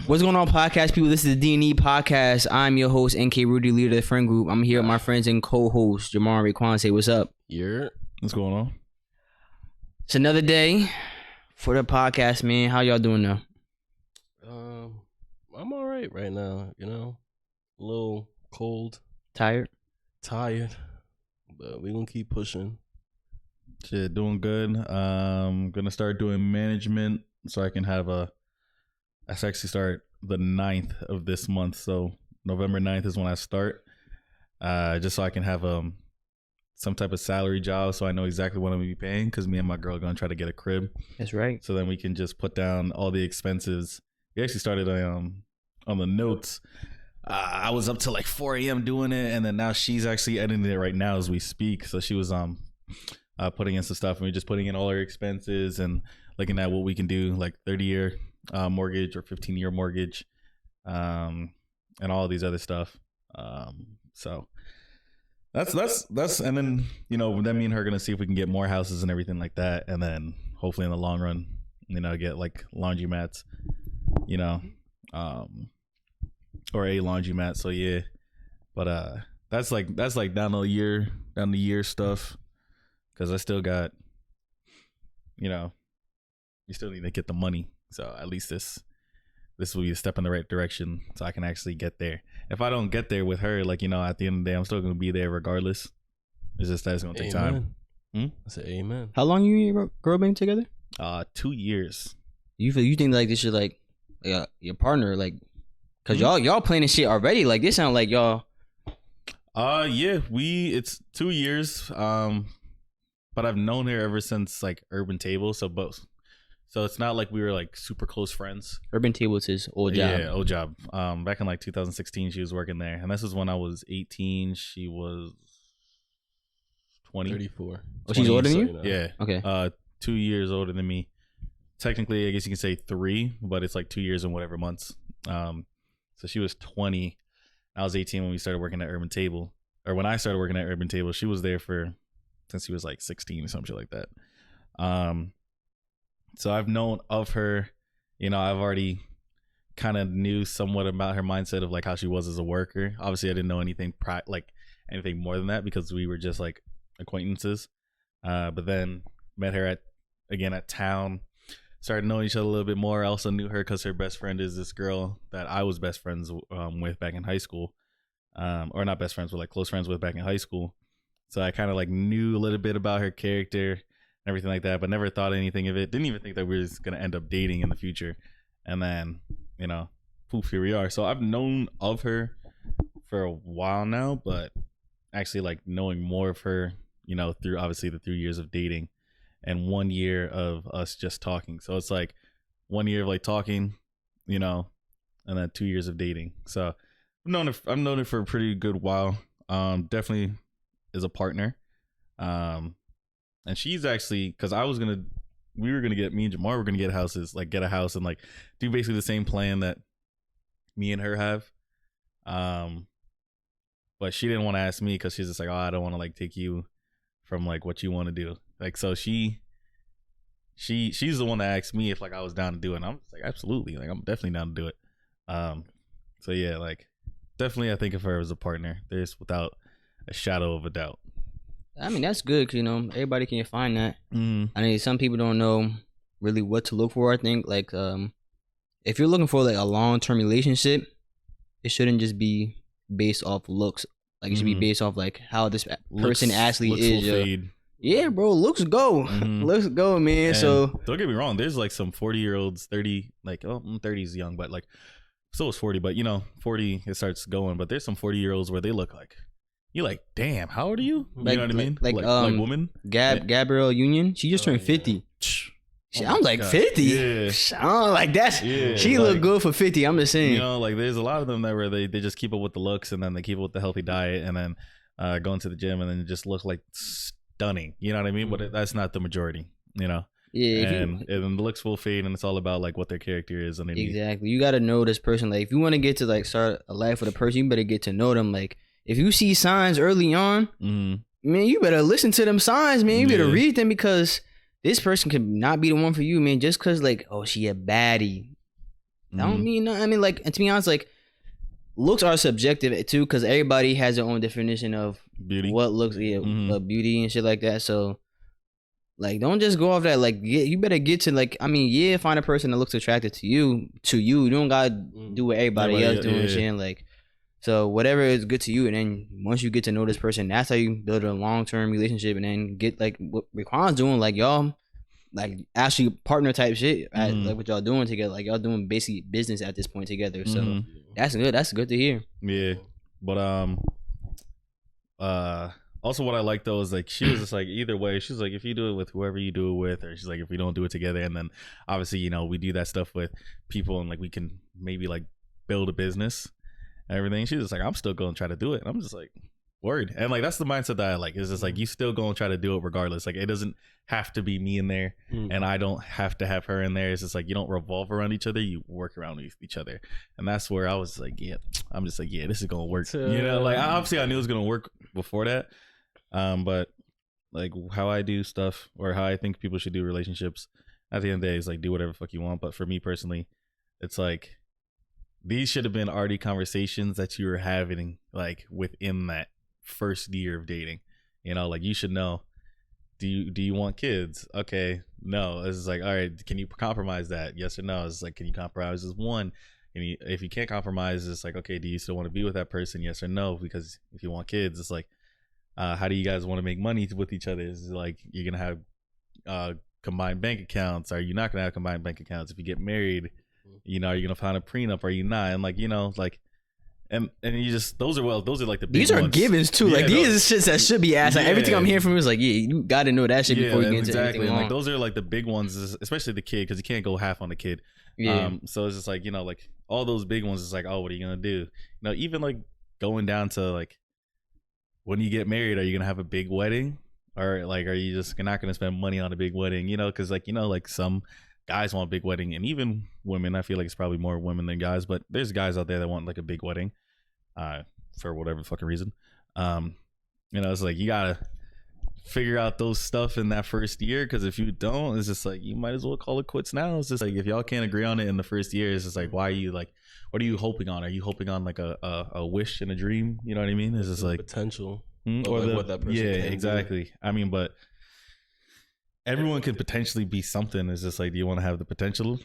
What's going on, podcast people? This is the D&E podcast. I'm your host, NK Rudy, leader of the friend group. I'm here with my friends and co-host, Jamar and Raekwon. Say what's up. Yeah. What's going on? It's another day for the podcast, man. How y'all doing now? I'm all right now, you know. A little cold. Tired? Tired. But we gonna keep pushing. Shit, doing good. Gonna start doing management so I can have I actually start the 9th of this month. So November 9th is when I start. Just so I can have some type of salary job so I know exactly what I'm gonna be paying, because me and my girl are gonna try to get a crib. That's right. So then we can just put down all the expenses. We actually started on the notes. I was up till like 4 a.m. doing it, and then now she's actually editing it right now as we speak. So she was putting in some stuff, and we're just putting in all our expenses and looking at what we can do, like 30-year mortgage or 15-year mortgage, and all these other stuff. So that's and then, you know, then me and her are gonna see if we can get more houses and everything like that, and then hopefully in the long run, you know, get like laundromats, you know, or a laundromat. So yeah, but that's like down the year stuff, because I still got, you know, you still need to get the money. So at least this will be a step in the right direction, so I can actually get there. If I don't get there with her, like, you know, at the end of the day, I'm still gonna be there regardless. It's just that it's gonna take time. I said amen. How long you and your girl been together? 2 years. You think like this is like your partner, like, cause y'all planning shit already? Like, this sound like y'all. Yeah, it's 2 years. But I've known her ever since like Urban Table, so it's not like we were like super close friends. Urban Tables is old job. Yeah, old job. Back in like 2016, she was working there, and this is when I was 18. She was 20. 34. Oh, she's older than you? You know. Yeah. Okay. 2 years older than me. Technically, I guess you can say 3, but it's like 2 years and whatever months. So she was 20. I was 18 when we started working at Urban Table, or when I started working at Urban Table. She was there since she was like 16 or some shit like that. So I've known of her, you know, I've already kind of knew somewhat about her mindset of like how she was as a worker. Obviously I didn't know anything anything more than that, because we were just like acquaintances. But then met her at town, started knowing each other a little bit more. I also knew her because her best friend is this girl that I was best friends with back in high school. Or not best friends, but like close friends with back in high school. So I kind of like knew a little bit about her character and everything like that, but never thought anything of it. Didn't even think that we were going to end up dating in the future. And then, you know, poof, here we are. So I've known of her for a while now, but actually like knowing more of her, you know, through obviously the 3 years of dating and 1 year of us just talking. So it's like 1 year of like talking, you know, and then 2 years of dating. So I've known her for a pretty good while. Definitely is a partner. And she's actually, because me and Jamar were gonna get a house and like do basically the same plan that me and her have. But she didn't want to ask me, because she's just like, oh, I don't want to like take you from like what you want to do. Like, so she's the one that asked me if like I was down to do it. And I'm just like, absolutely, like I'm definitely down to do it. So yeah, like definitely I think of her as a partner. There's without a shadow of a doubt. I mean, that's good, 'cause, you know, everybody can find that. Mm. I mean, some people don't know really what to look for. I think like if you're looking for like a long-term relationship, it shouldn't just be based off looks. Like, it should be based off like how this person actually is. Yeah, bro, looks go. Looks go, man. And so don't get me wrong, there's like some 40-year-olds, 30, like, 30 is young, but like so is 40, but you know, 40 it starts going. But there's some 40-year-olds where they look like, you're like, damn, how old are you? Like, you know what I mean? Like woman. Gabrielle Union, she just turned 50. I'm like, God. 50? Yeah. I'm like, that's, yeah, she like, look good for 50. I'm just saying. You know, like there's a lot of them that where they just keep up with the looks, and then they keep up with the healthy diet, and then go into the gym, and then just look like stunning. You know what I mean? But that's not the majority, you know? Yeah. And the looks will fade, and it's all about like what their character is underneath. Exactly. You got to know this person. Like, if you want to get to like start a life with a person, you better get to know them. Like, if you see signs early on, man, you better listen to them signs, man. You better read them, because this person could not be the one for you, man. Just because, like, oh, she a baddie. I don't mean nothing. I mean, like, and to be honest, like, looks are subjective too, because everybody has their own definition of Beauty. what looks, beauty and shit like that. So, like, don't just go off that. Like, you better get to, like, I mean, find a person that looks attractive to you. You don't gotta do what everybody else doing and shit. And, like, so whatever is good to you, and then once you get to know this person, that's how you build a long-term relationship, and then get, like, what Raekwon's doing, like, y'all, like, actually partner type shit, like what y'all doing together, like y'all doing basically business at this point together. So that's good to hear. Yeah, but also what I like though is, like, she was just like, either way, she's like, if you do it with whoever you do it with, or she's like, if we don't do it together, and then obviously, you know, we do that stuff with people, and, like, we can maybe, like, build a business and everything. She's just like, I'm still gonna try to do it. And I'm just like, word. And, like, that's the mindset that I like. It's just like, you still gonna try to do it regardless. Like, it doesn't have to be me in there, and I don't have to have her in there. It's just like, you don't revolve around each other, you work around with each other. And that's where I was like, I'm just like, this is gonna work. You know, like, obviously I knew it was gonna work before that. But, like, how I do stuff, or how I think people should do relationships, at the end of the day, is like, do whatever the fuck you want. But for me personally, it's like, these should have been already conversations that you were having, like, within that first year of dating. You know, like, you should know, do you want kids? Okay, no. It's like, all right, can you compromise that? Yes or no? It's like, can you compromise this one? And if you can't compromise, it's like, okay, do you still want to be with that person? Yes or no? Because if you want kids, it's like, how do you guys want to make money with each other? Is like, you're gonna have combined bank accounts? Are you not gonna have combined bank accounts? If you get married, you know, are you gonna find a prenup? Are you not? And, like, you know, like, and you just, those are like the big these are ones. givens too. Like, these are shits that should be asked. Like, everything I'm hearing from you is like, you got to know that shit before you get into anything. Like, those are like the big ones, especially the kid, because you can't go half on the kid. So it's just like, you know, like, all those big ones is like, oh, what are you gonna do? You know, even, like, going down to, like, when you get married, are you gonna have a big wedding, or, like, are you just not gonna spend money on a big wedding? You know, because, like, you know, like, some guys want a big wedding, and even women, I feel like it's probably more women than guys, but there's guys out there that want, like, a big wedding, for whatever fucking reason. You know, it's like, you gotta figure out those stuff in that first year, because if you don't, it's just like, you might as well call it quits now. It's just like, if y'all can't agree on it in the first year, it's just like, why are you, like, what are you hoping on? Are you hoping on, like, a wish and a dream? You know what I mean? It's just like potential, or like, what that person can exactly do. I mean, but everyone can potentially be something. It's just like, do you want to have the potential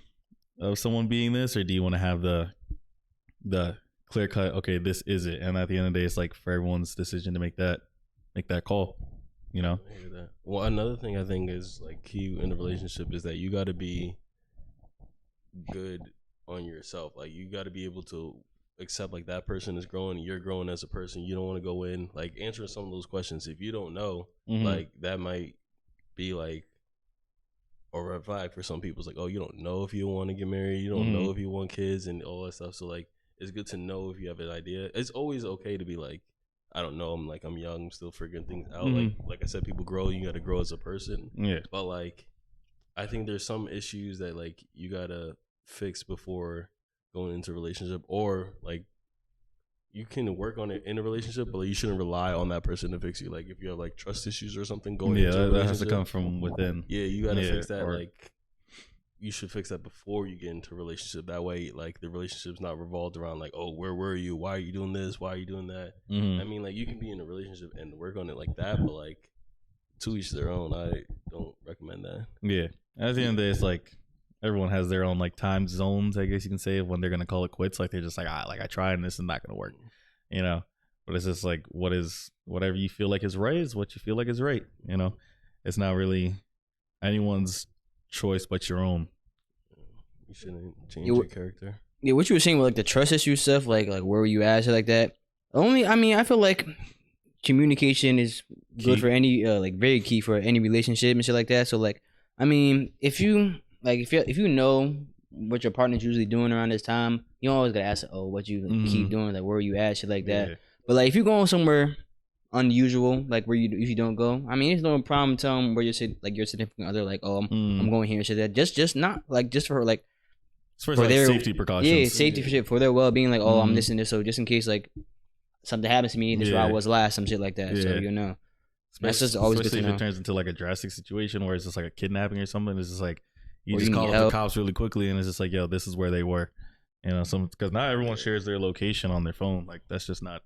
of someone being this, or do you want to have the clear cut, okay, this is it? And at the end of the day, it's like, for everyone's decision to make that call, you know? I hear that. Well, another thing I think is, like, key in a relationship is that you got to be good on yourself. Like, you got to be able to accept, like, that person is growing, you're growing as a person. You don't want to go in, like, answering some of those questions. If you don't know, like, that might be, like, a red flag for some people. It's like, oh, you don't know if you want to get married, you don't know if you want kids and all that stuff. So, like, it's good to know if you have an idea. It's always okay to be like, I don't know, I'm young, I'm still figuring things out. Like I said, people grow, you got to grow as a person. Yeah. But, like, I think there's some issues that, like, you got to fix before going into a relationship, or, like, you can work on it in a relationship, but, like, you shouldn't rely on that person to fix you. Like, if you have, like, trust issues or something going into a relationship, that has to come from within. Yeah, you got to fix that. Like, you should fix that before you get into a relationship. That way, like, the relationship's not revolved around, like, oh, where were you? Why are you doing this? Why are you doing that? I mean, like, you can be in a relationship and work on it like that, but, like, to each their own. I don't recommend that. Yeah. At the end of the day, it's like, everyone has their own, like, time zones, I guess you can say, of when they're gonna call it quits. Like, they're just like, I tried and this is not gonna work, you know. But it's just like, whatever you feel like is right is what you feel like is right, you know. It's not really anyone's choice but your own. You shouldn't change your character. Yeah, what you were saying with, like, the trust issue stuff, like where were you at, shit like that. I mean, I feel like communication is good for any, like, very key for any relationship and shit like that. So, like, I mean, if you know what your partner's usually doing around this time, you always gotta ask, oh, what you keep doing, like, where are you at, shit like that. But, like, if you're going somewhere unusual, like, if you don't go, I mean, there's no problem telling them where you're like, your significant other, like, oh, I'm going here and shit like that. Just not, like, just for, like, for their safety precautions. Yeah, safety for shit, for their well being, like, oh, I'm this and this, so just in case, like, something happens to me, this is where I was last, some shit like that. So, you know. That's just always good to know. Especially if it turns into, like, a drastic situation where it's just like a kidnapping or something. It's just like, you just call up the cops really quickly, and it's just like, yo, this is where they were. You know, because not everyone shares their location on their phone. Like that's just not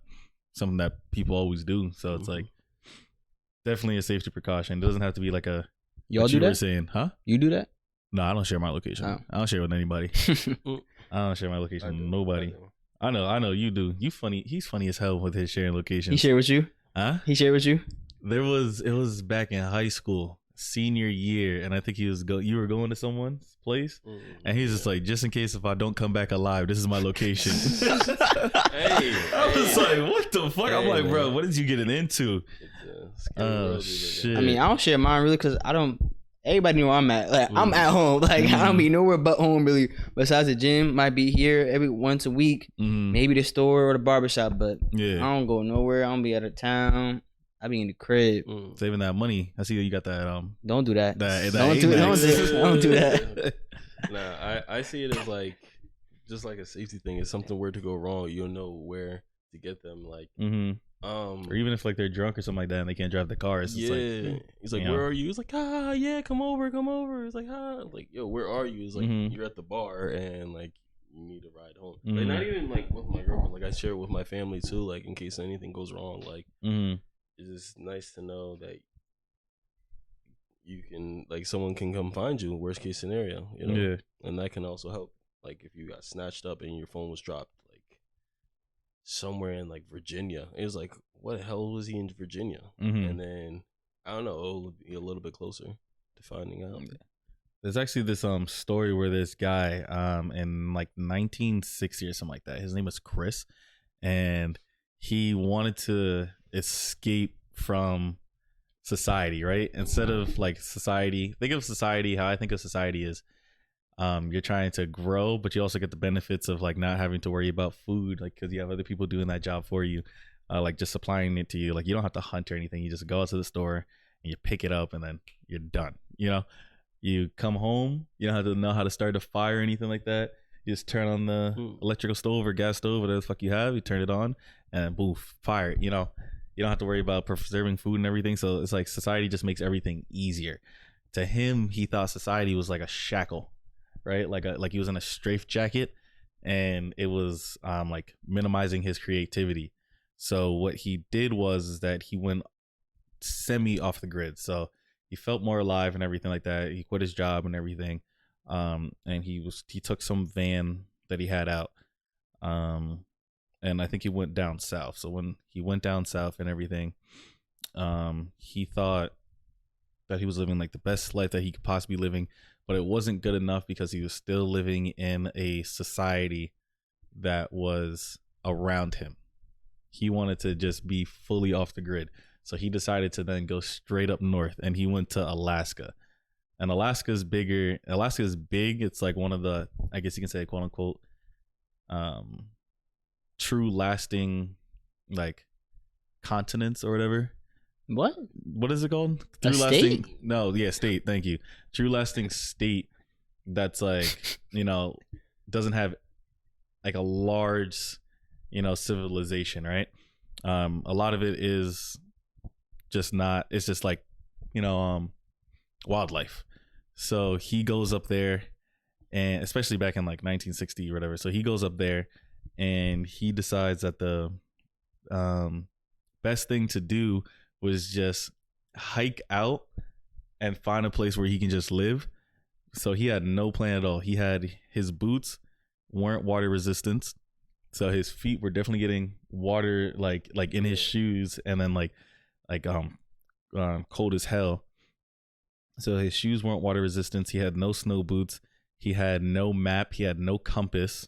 something that people always do. So it's like definitely a safety precaution. It doesn't have to be like a. Y'all do that? Were saying, huh? You do that? No, I don't share my location. Oh. I don't share with anybody. I don't share my location with nobody. I know you do. You funny. He's funny as hell with his sharing locations. He shared with you? Huh? He shared with you? It was back in high school, senior year, and I think you were going to someone's place, and he's just like, just in case if I don't come back alive, this is my location. I was like, what the fuck? I'm like, bro, what did you getting into? Oh shit! I mean, I don't share mine really because I don't. Everybody know where I'm at. Like I'm at home. Like I don't be nowhere but home really. Besides the gym, might be here every once a week, maybe the store or the barbershop. But I don't go nowhere. I don't be out of town. I be in the crib saving that money. I see you got that. Don't do that. Don't do that. Nah, I see it as like just like a safety thing. If something were to go wrong, you'll know where to get them. Like, or even if like they're drunk or something like that and they can't drive the car. It's just like, he's like, where are you? He's like, yeah, come over. It's like, like, yo, where are you? It's like, you're at the bar and like you need a ride home. Like, not even like with my girlfriend. Like I share it with my family too. Like in case anything goes wrong. Like, it's just nice to know that you can, like, someone can come find you. Worst case scenario, you know, and that can also help. Like if you got snatched up and your phone was dropped, like somewhere in like Virginia, it was like, what the hell was he in Virginia? And then I don't know, it'll be a little bit closer to finding out. There's actually this story where this guy in like 1960 or something like that. His name was Chris, and he wanted to escape from society, right? Instead of like society, think of society, how I think of society is you're trying to grow, but you also get the benefits of like not having to worry about food, like because you have other people doing that job for you, like just supplying it to you. Like you don't have to hunt or anything. You just go out to the store and you pick it up and then you're done. You know, you come home, you don't have to know how to start a fire or anything like that. You just turn on the electrical stove or gas stove, whatever the fuck you have. You turn it on and boom, fire it. You know, you don't have to worry about preserving food and everything. So it's like society just makes everything easier. To him, he thought society was like a shackle, right? Like he was in a straitjacket, and it was like minimizing his creativity. So what he did was that he went semi off the grid. So he felt more alive and everything like that. He quit his job and everything. And he took some van that he had out. And I think he went down south. So when he went down south and everything, he thought that he was living like the best life that he could possibly living, but it wasn't good enough because he was still living in a society that was around him. He wanted to just be fully off the grid. So he decided to then go straight up north, and he went to Alaska. And Alaska is bigger. Alaska is big. It's like one of the, I guess you can say, quote unquote, true lasting like continents or whatever. What is it called? True lasting? State? No, yeah, state. Thank you. True lasting state that's like, you know, doesn't have like a large, you know, civilization, right? A lot of it is just not, it's just like, you know, wildlife. So he goes up there, and especially back in like 1960 or whatever. So he goes up there and he decides that the best thing to do was just hike out and find a place where he can just live. So he had no plan at all. He had his boots weren't water resistant, so his feet were definitely getting water like in his shoes, and then like cold as hell. So his shoes weren't water resistant. He had no snow boots. He had no map. He had no compass,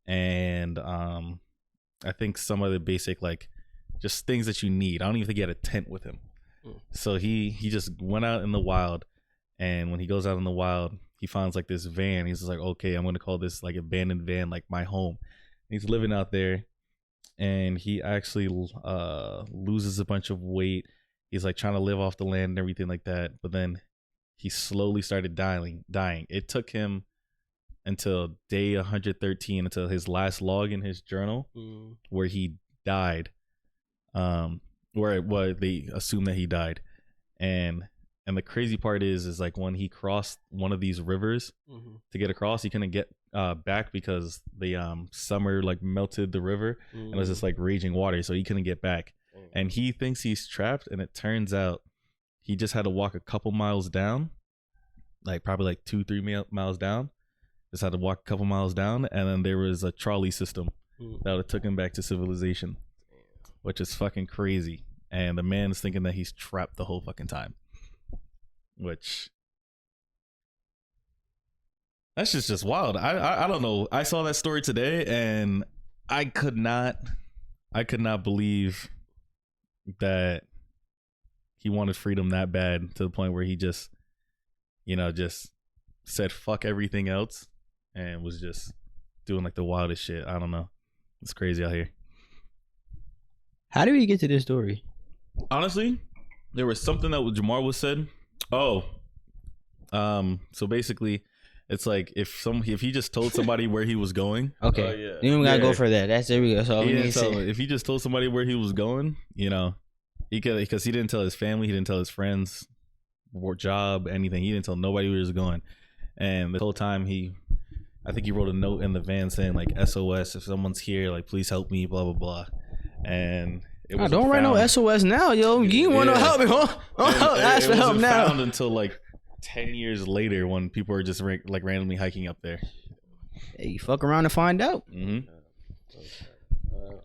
and I think some other basic like just things that you need. I don't even think he had a tent with him. So he just went out in the wild, and when he goes out in the wild, he finds like this van. He's just like, okay, I'm gonna call this like abandoned van like my home. And he's living out there, and he actually loses a bunch of weight. He's like trying to live off the land and everything like that, but then he slowly started dying. It took him until day 113, until his last log in his journal, where he died. Where they assume that he died, and the crazy part is like when he crossed one of these rivers to get across, he couldn't get back because the summer like melted the river and it was just like raging water, so he couldn't get back. And he thinks he's trapped, and it turns out he just had to walk a couple miles down, like probably like 2-3 miles down. Just had to walk a couple miles down, and then there was a trolley system that would have took him back to civilization, which is fucking crazy. And the man's thinking that he's trapped the whole fucking time, which that's just wild. I don't know. I saw that story today, and I could not believe that he wanted freedom that bad to the point where he just, just said fuck everything else and was just doing like the wildest shit. I don't know. It's crazy out here. How do we get to this story? Honestly, there was something that Jamar was said. Oh, so basically, it's like if he just told somebody where he was going. Okay, yeah. You don't gotta go for that. That's there we go. So if he just told somebody where he was going, he could, because he didn't tell his family, he didn't tell his friends, or job, anything. He didn't tell nobody where he was going, and the whole time I think he wrote a note in the van saying like SOS, if someone's here, like please help me, blah blah blah, and. Don't write no SOS now, yo. You don't want no help, huh? Ask for help now. Found until like 10 years later when people are just like randomly hiking up there. Hey, you fuck around and find out. Mm-hmm.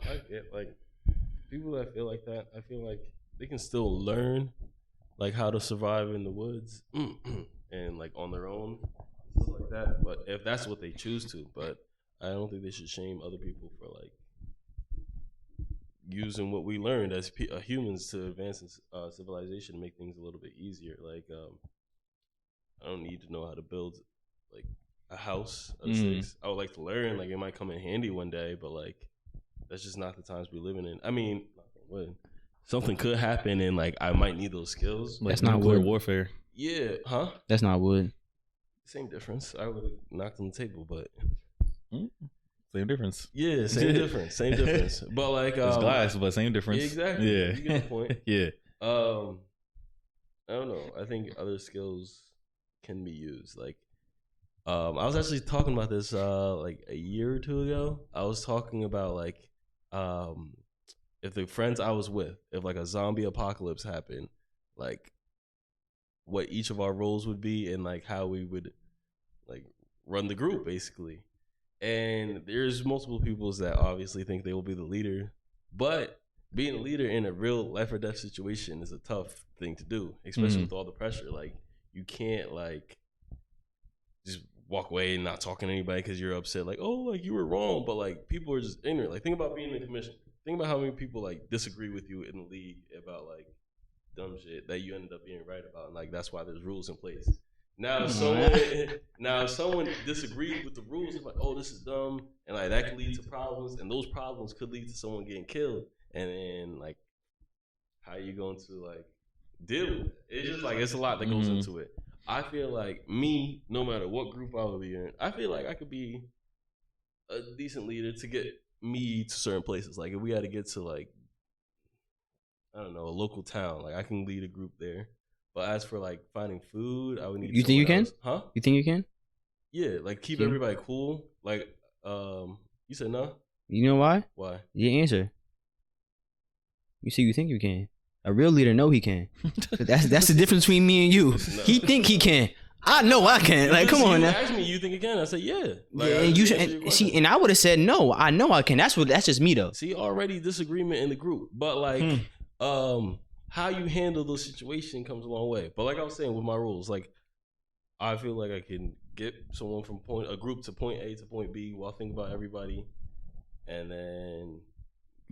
I get like people that feel like that. I feel like they can still learn like how to survive in the woods and like on their own, stuff like that. But if that's what they choose to, but I don't think they should shame other people for like using what we learned as humans to advance in civilization and make things a little bit easier. Like, I don't need to know how to build like a house of sticks. I would like to learn. Like, it might come in handy one day, but like, that's just not the times we're living in. I mean, something could happen, and like, I might need those skills. Like, that's not nuclear warfare. Yeah, huh? That's not wood. Same difference. I would have knocked on the table, but. Same difference. Yeah, same difference. Same difference. But like it's glass, but same difference. Yeah, exactly. Yeah. You get the point. Yeah. I don't know. I think other skills can be used. Like I was actually talking about this like a year or two ago. I was talking about like if the friends I was with, if like a zombie apocalypse happened, like what each of our roles would be and like how we would like run the group basically. And there's multiple people that obviously think they will be the leader, but being a leader in a real life or death situation is a tough thing to do, especially with all the pressure. Like, you can't like just walk away and not talking to anybody because you're upset. Like, oh, like you were wrong, but like people are just ignorant. Like, think about being in the commission. Think about how many people like disagree with you in the league about like dumb shit that you ended up being right about, and like that's why there's rules in place. Now, if someone disagrees with the rules, it's like, oh, this is dumb, and like that could lead to problems, and those problems could lead to someone getting killed, and then like, how are you going to like deal with it? It's just like it's a lot that goes into it. I feel like me, no matter what group I would be in, I feel like I could be a decent leader to get me to certain places. Like if we had to get to like, I don't know, a local town, like I can lead a group there. But as for like finding food, I would need. You think you can? Huh? You think you can? Yeah, like keep everybody cool. Like, you said no. You know why? Why? Your answer. You see, you think you can. A real leader know he can. That's the difference between me and you. No. He think he can. I know I can. Like, come on now. You asked me, you think you can? I said, yeah. Like, yeah, and you should. And I would have said no. I know I can. That's just me though. See, already disagreement in the group, but like, how you handle those situations comes a long way. But like I was saying with my rules, like I feel like I can get someone from a group to point A to point B while thinking about everybody, and then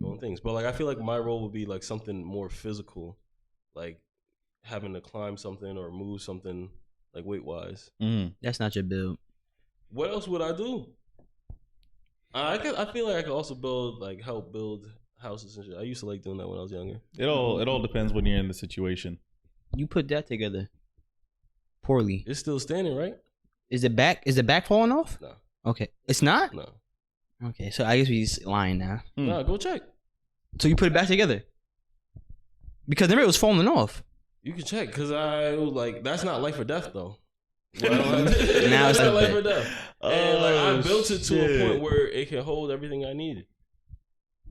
go on things. But like I feel like my role would be like something more physical, like having to climb something or move something, like weight wise. That's not your build. What else would I do? I feel like I could also help build houses and shit. I used to like doing that when I was younger. It all depends when you're in the situation. You put that together poorly. It's still standing, right? Is the back falling off? No. Okay. It's not? No. Okay, so I guess we're lying now. Nah, go check. So you put it back together? Because remember it was falling off. You can check, because that's not life or death though. Now it's like like life or death. And like I built it to a point where it can hold everything I needed.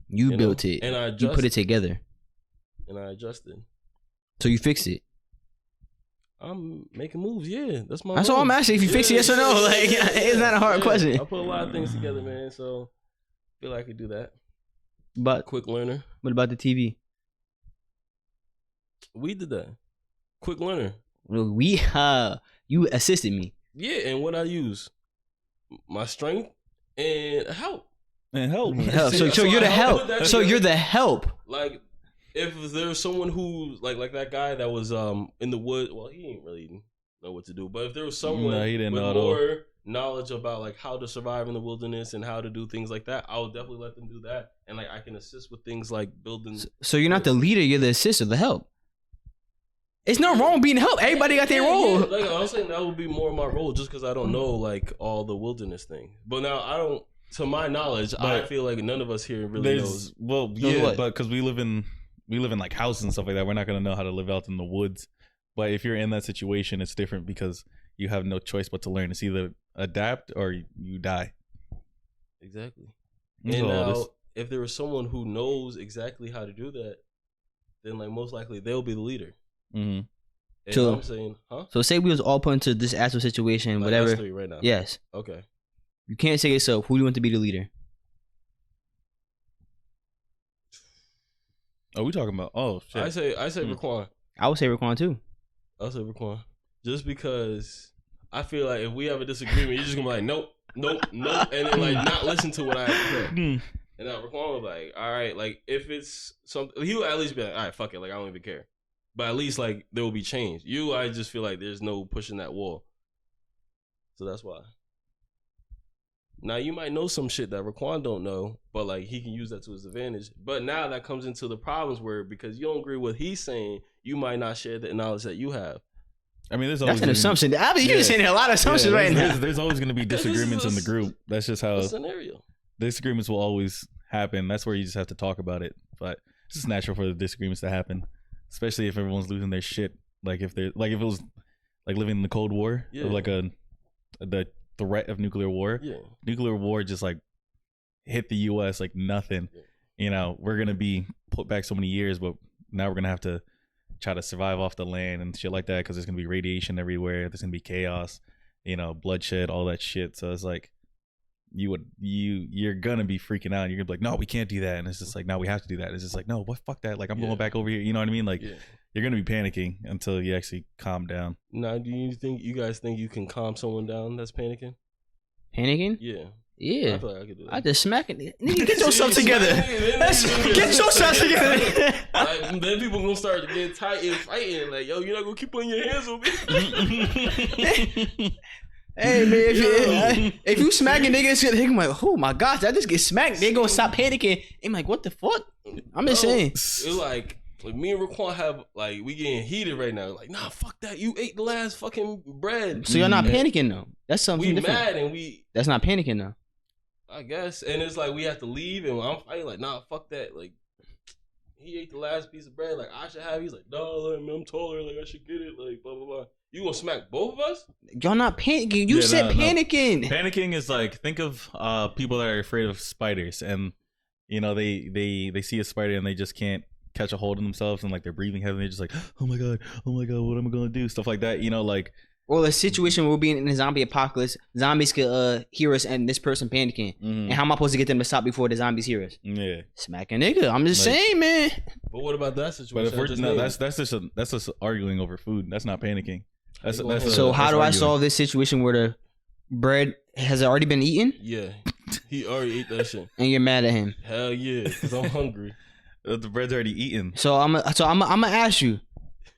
You built it, and I you put it together, and I adjusted. so you fixed it. I'm making moves. Yeah, that's my. That's all I'm asking. If you fix it, yes or no. Like it's not a hard question. I put a lot of things together, man. So I feel like I could do that. But Quick learner. what about the TV? We did that. Quick learner. We you assisted me. Yeah, and what I use, my strength and help. And help. So you're the help. So you're the help. Like, if there's someone who like that guy that was in the woods, well, he didn't really know what to do. But if there was someone with more knowledge about like how to survive in the wilderness and how to do things like that, I would definitely let them do that. And like I can assist with things like building. So you're not the leader. You're the assistant, the help. It's not wrong being the help. Everybody got their role. Yeah. Like I'm saying, that would be more of my role just because I don't know like all the wilderness thing. But now I don't. To my knowledge, I feel like none of us here really knows. Well, yeah, but because we live in like houses and stuff like that, we're not gonna know how to live out in the woods. But if you're in that situation, it's different because you have no choice but to learn. It's either adapt or you die. Exactly. And now, if there was someone who knows exactly how to do that, then like most likely they'll be the leader. Mm-hmm. So I'm saying, So say we was all put into this actual situation, like whatever. us three right now. Yes. Okay. You can't say yourself. Who do you want to be the leader? Are we talking about? Oh shit. I say Raquan. I would say Raquan too. I'll say Raquan. Just because I feel like if we have a disagreement, you're just gonna be like, nope, and then like not listen to what I have to say. And now Raquan was like, all right, like if it's something, he will at least be like, all right, fuck it, like I don't even care. But at least like there will be change. I just feel like there's no pushing that wall. So that's why. Now you might know some shit that Raquan don't know, but like he can use that to his advantage. But now that comes into the problems where because you don't agree with what he's saying, you might not share the knowledge that you have. I mean, that's an assumption. I mean, you're saying a lot of assumptions right now. There's always going to be disagreements in the group. That's just how scenario. Disagreements will always happen. That's where you just have to talk about it. But it's just natural for the disagreements to happen, especially if everyone's losing their shit. Like if it was like living in the Cold War, or like the threat of nuclear war. Yeah. Nuclear war just like hit the U.S. like nothing. Yeah. You know, we're gonna be put back so many years, but now we're gonna have to try to survive off the land and shit like that because there's gonna be radiation everywhere. There's gonna be chaos, you know, bloodshed, all that shit. So it's like you're gonna be freaking out. You're gonna be like, no, we can't do that, and it's just like, no, we have to do that. It's just like, no, what, fuck that. Like I'm going back over here. You know what I mean? Like you're gonna be panicking until you actually calm down. Now, do you guys think you can calm someone down that's panicking? Panicking? Yeah. Yeah. I feel like I could do that. I just smack it. Nigga, get yourself together. Get yourself together. Like, then people gonna start getting tight and fighting. Like, yo, you're not gonna keep putting your hands on me. Hey man, if you smacking niggas, they gonna like, oh my gosh, I just get smacked. They gonna stop panicking. I'm like, what the fuck? I'm just saying. It's like me and Raquan have like we getting heated right now. Like, nah, fuck that. You ate the last fucking bread. So you're not panicking though. That's something we different. Mad and we. That's not panicking though. I guess, and it's like we have to leave, and I'm fighting like, nah, fuck that. Like, he ate the last piece of bread. Like I should have. He's like, no, like, I'm taller. Like I should get it. Like blah blah blah. You gonna smack both of us? Y'all not panicking. You said panicking. Panicking is like, think of people that are afraid of spiders, and you know they see a spider and they just can't catch a hold of themselves, and like they're breathing heavy. They're just like, oh my god, what am I gonna do? Stuff like that. You know, like. Or a situation where we're being in a zombie apocalypse, zombies could hear us, and this person panicking. And how am I supposed to get them to stop before the zombies hear us? Yeah, smack a nigga. I'm just saying, man. But what about that situation? But if that's just arguing over food. That's not panicking. So how do I solve this situation where the bread has already been eaten? Yeah, he already ate that shit. And you're mad at him? Hell yeah, because I'm hungry. The bread's already eaten. So I'm gonna ask you,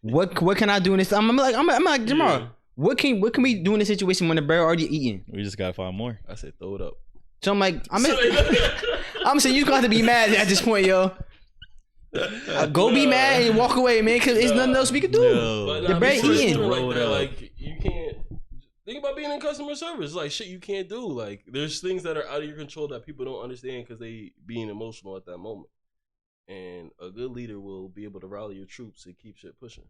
what can I do in this? I'm like Jamar. Yeah. What can we do in this situation when the bread already eaten? We just gotta find more. I said throw it up. So I'm like, I'm saying you got to be mad at this point, yo. Go be mad and walk away, man, because there's nothing else we can do. The bread eating. Like you can't think about being in customer service. Like shit, you can't do. Like there's things that are out of your control that people don't understand because they being emotional at that moment. And a good leader will be able to rally your troops and keep shit pushing.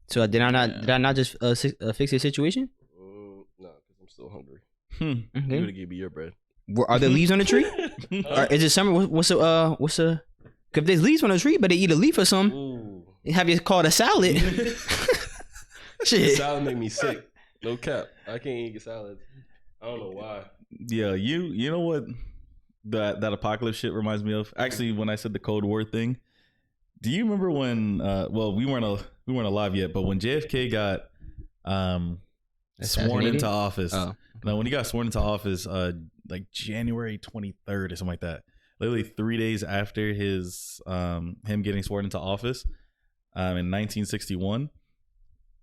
So did I not just fix the situation? No, because I'm still hungry. Hmm. You Okay. would have gave me your bread. Are there leaves on the tree? Or is it summer? What's a? If there's leaves on the tree, but they eat a leaf or something. Ooh. Have you called a salad? Shit. Salad make me sick. No cap. I can't eat salad. I don't know why. Yeah, you know what that apocalypse shit reminds me of? Actually, when I said the Cold War thing, do you remember when? Well, we weren't alive yet, but when JFK got sworn into office. Oh. No, when he got sworn into office, like January 23rd or something like that. Literally 3 days after his him getting sworn into office, in 1961.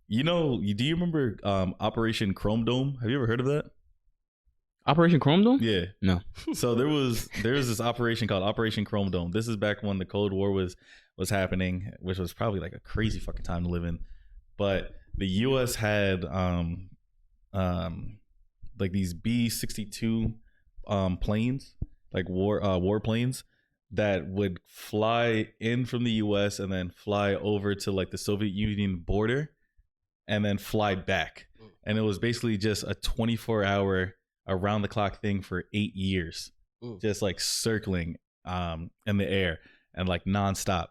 You know, do you remember Operation Chrome Dome? Have you ever heard of that? Operation Chrome Dome? Yeah. No. So there was this operation called Operation Chrome Dome. This is back when the Cold War was happening, which was probably like a crazy fucking time to live in. But the U.S. had like these B-62 planes, like war planes that would fly in from the U.S. and then fly over to like the Soviet Union border and then fly back. And it was basically just a 24-hour around the clock thing for 8 years. Just like circling in the air and like nonstop.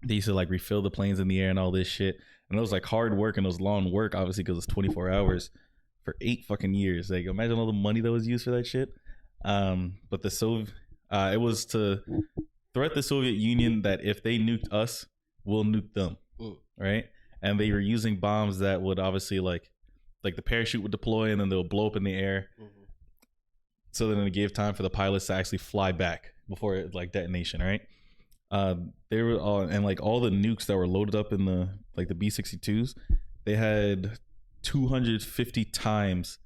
They used to like refill the planes in the air and all this shit. And it was like hard work and it was long work, obviously, because it's 24 hours for 8 fucking years. Like, imagine all the money that was used for that shit. But it was to threat the Soviet Union that if they nuked us, we'll nuke them. Right? And they were using bombs that would obviously like the parachute would deploy and then they'll blow up in the air. So then it gave time for the pilots to actually fly back before it like detonation, right? They were all, and like all the nukes that were loaded up in the like the B-62s, they had 250 times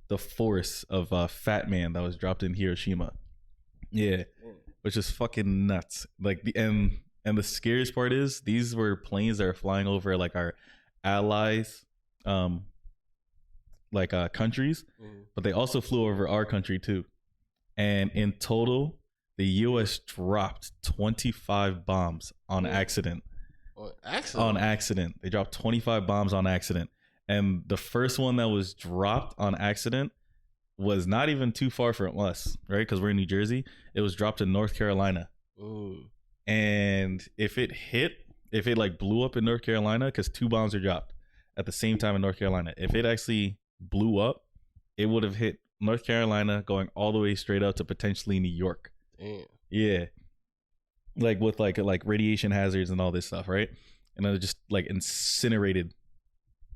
the force of Fat Man that was dropped in Hiroshima. Yeah, which is fucking nuts. Like and the scariest part is these were planes that are flying over like our allies, countries, but they also flew over our country too. And in total, the U.S. dropped 25 bombs on accident. On accident. They dropped 25 bombs on accident. And the first one that was dropped on accident was not even too far from us, right? Because we're in New Jersey. It was dropped in North Carolina. And if it like blew up in North Carolina, because 2 bombs are dropped at the same time in North Carolina, if it actually blew up, it would have hit North Carolina going all the way straight up to potentially New York. Damn. Yeah. Like with like radiation hazards and all this stuff, right? And it just like incinerated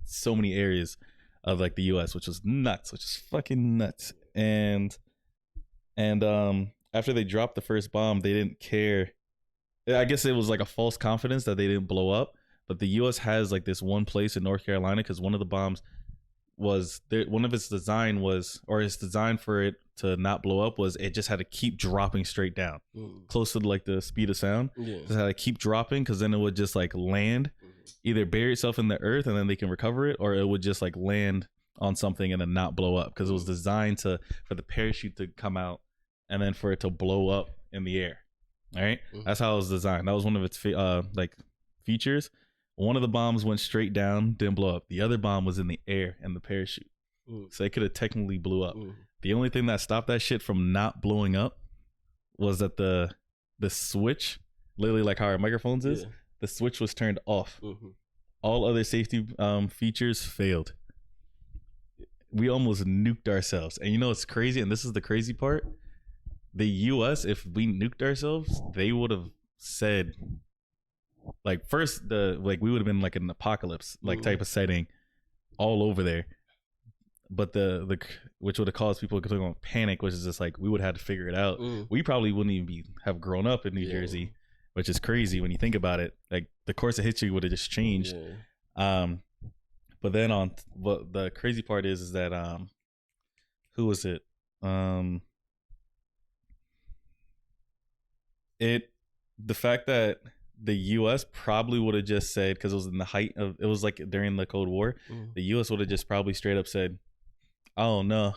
so many areas of like the US, which is fucking nuts. And after they dropped the first bomb, they didn't care. I guess it was like a false confidence that they didn't blow up. But the US has like this one place in North Carolina because one of the bombs was there, one of its design was, or its design for it to not blow up was it just had to keep dropping straight down, close to like the speed of sound. Just had to keep dropping because then it would just like land, either bury itself in the earth and then they can recover it, or it would just like land on something and then not blow up because it was designed for the parachute to come out and then for it to blow up in the air. All right, that's how it was designed. That was one of its like features. One of the bombs went straight down, didn't blow up. The other bomb was in the air and the parachute. So it could have technically blew up. The only thing that stopped that shit from not blowing up was that the switch, literally like how our microphones is, the switch was turned off. All other safety features failed. We almost nuked ourselves. And you know what's crazy? And this is the crazy part. The US, if we nuked ourselves, they would have said, like, first we would have been like an apocalypse like type of setting all over there, but the which would have caused people to go on panic, which is just like we would have to figure it out. We probably wouldn't even have grown up in New Jersey, which is crazy when you think about it. Like the course of history would have just changed. But then but the crazy part is that who was it? The fact that the U.S. probably would have just said, because it was in the height of, it was like during the Cold War, the U.S. would have just probably straight up said, "Oh no,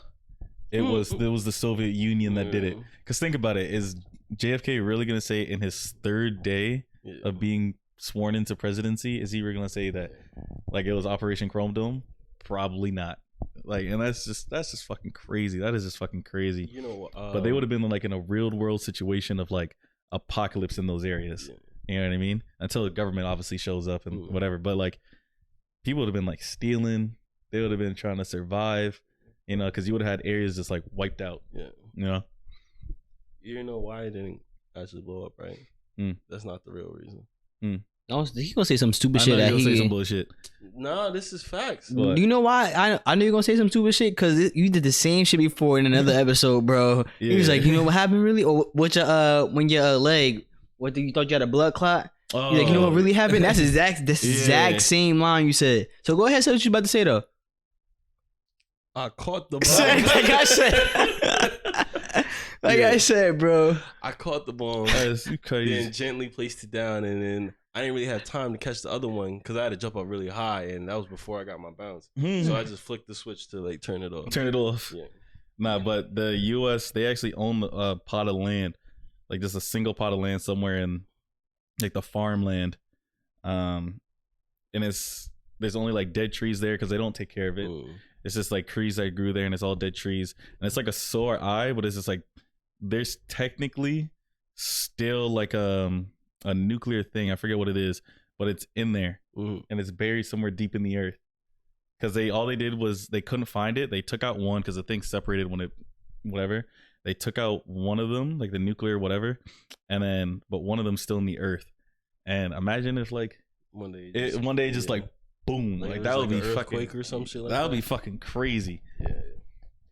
it was the Soviet Union that did it." Because think about it, is JFK really gonna say in his 3rd day of being sworn into presidency, is he really gonna say that like it was Operation Chrome Dome? Probably not. Like, and that's just fucking crazy. That is just fucking crazy. You know, But they would have been like in a real world situation of like apocalypse in those areas. Yeah. You know what I mean? Until the government obviously shows up and whatever. But like, people would have been like stealing. They would have been trying to survive. You know, because you would have had areas just like wiped out. Yeah. You know. You know why it didn't actually blow up, right? That's not the real reason. He gonna say some stupid shit. That he say some bullshit. No, this is facts. What? You know why? I knew you gonna say some stupid shit because you did the same shit before in another episode, bro. He was like, you know what happened really? Or what your when your leg? What you thought you had a blood clot? Oh. You're like, you know what really happened? That's exact same line you said. So go ahead, say what you about to say though. I caught the like I said. I said, bro. I caught the bomb. That's crazy. Then gently placed it down, and then I didn't really have time to catch the other one because I had to jump up really high, and that was before I got my bounce. So I just flicked the switch to like turn it off. Turn it off. Yeah. Nah, but the U.S. they actually own a pot of land, like just a single pot of land somewhere in like the farmland, and there's only like dead trees there because they don't take care of it. It's just like trees that grew there, and it's all dead trees, and it's like a sore eye, but it's just like there's technically still like a nuclear thing. I forget what it is, but it's in there, and it's buried somewhere deep in the earth. Because all they did was they couldn't find it. They took out one because the thing separated when it, whatever. They took out one of them, like the nuclear whatever, and then but one of them's still in the earth. And imagine if like one day just like boom, like that would be fucking or some shit like that would be fucking crazy. Yeah.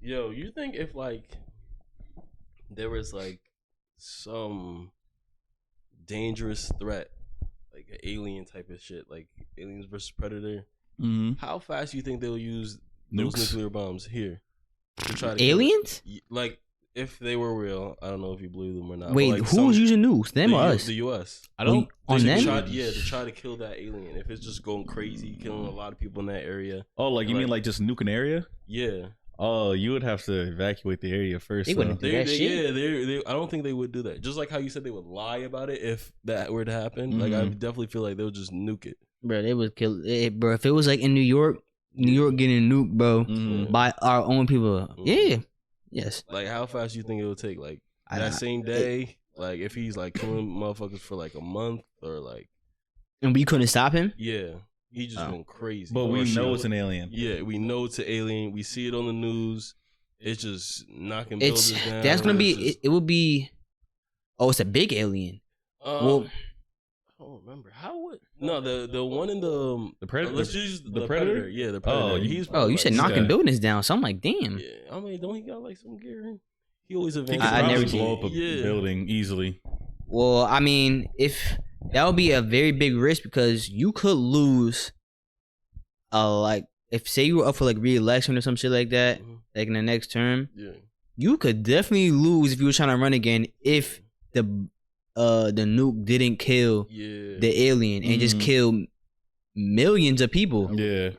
Yo, you think if like there was like some dangerous threat, like an alien type of shit, like Aliens versus Predator, how fast you think they'll use those nuclear bombs here to try to aliens? Like if they were real, I don't know if you believe them or not. Wait, like who's using nukes? Them or us? The U.S. I don't on them. To try to kill that alien. If it's just going crazy, killing a lot of people in that area. Oh, like you mean like just nuke an area? Yeah. Oh, you would have to evacuate the area first. They wouldn't do that shit. Yeah, I don't think they would do that. Just like how you said they would lie about it if that were to happen. Like I definitely feel like they would just nuke it. Bro, they would kill it, bro. If it was like in New York getting nuked, bro, by our own people. Yeah. Yes. Like how fast you think it would take? Like that same day? Like if he's like killing motherfuckers for like a month or like. And we couldn't stop him? Yeah. He just went crazy. But we know it's an alien. Yeah, we know it's an alien. We see it on the news. It's just knocking buildings down. That's gonna be. It would be. Oh, it's a big alien. Well, I don't remember how would. No, the one in the Predator. Let's use the Predator. Yeah, the Predator. Oh, you said knocking buildings down. So I'm like, damn. Yeah, I mean, don't he got like some gear? He always advances. I never blow up a building easily. Well, I mean, if that would be a very big risk because you could lose. Like if say you were up for like re-election or some shit like that, like in the next term, you could definitely lose if you were trying to run again if the nuke didn't kill the alien and just kill millions of people. Yeah.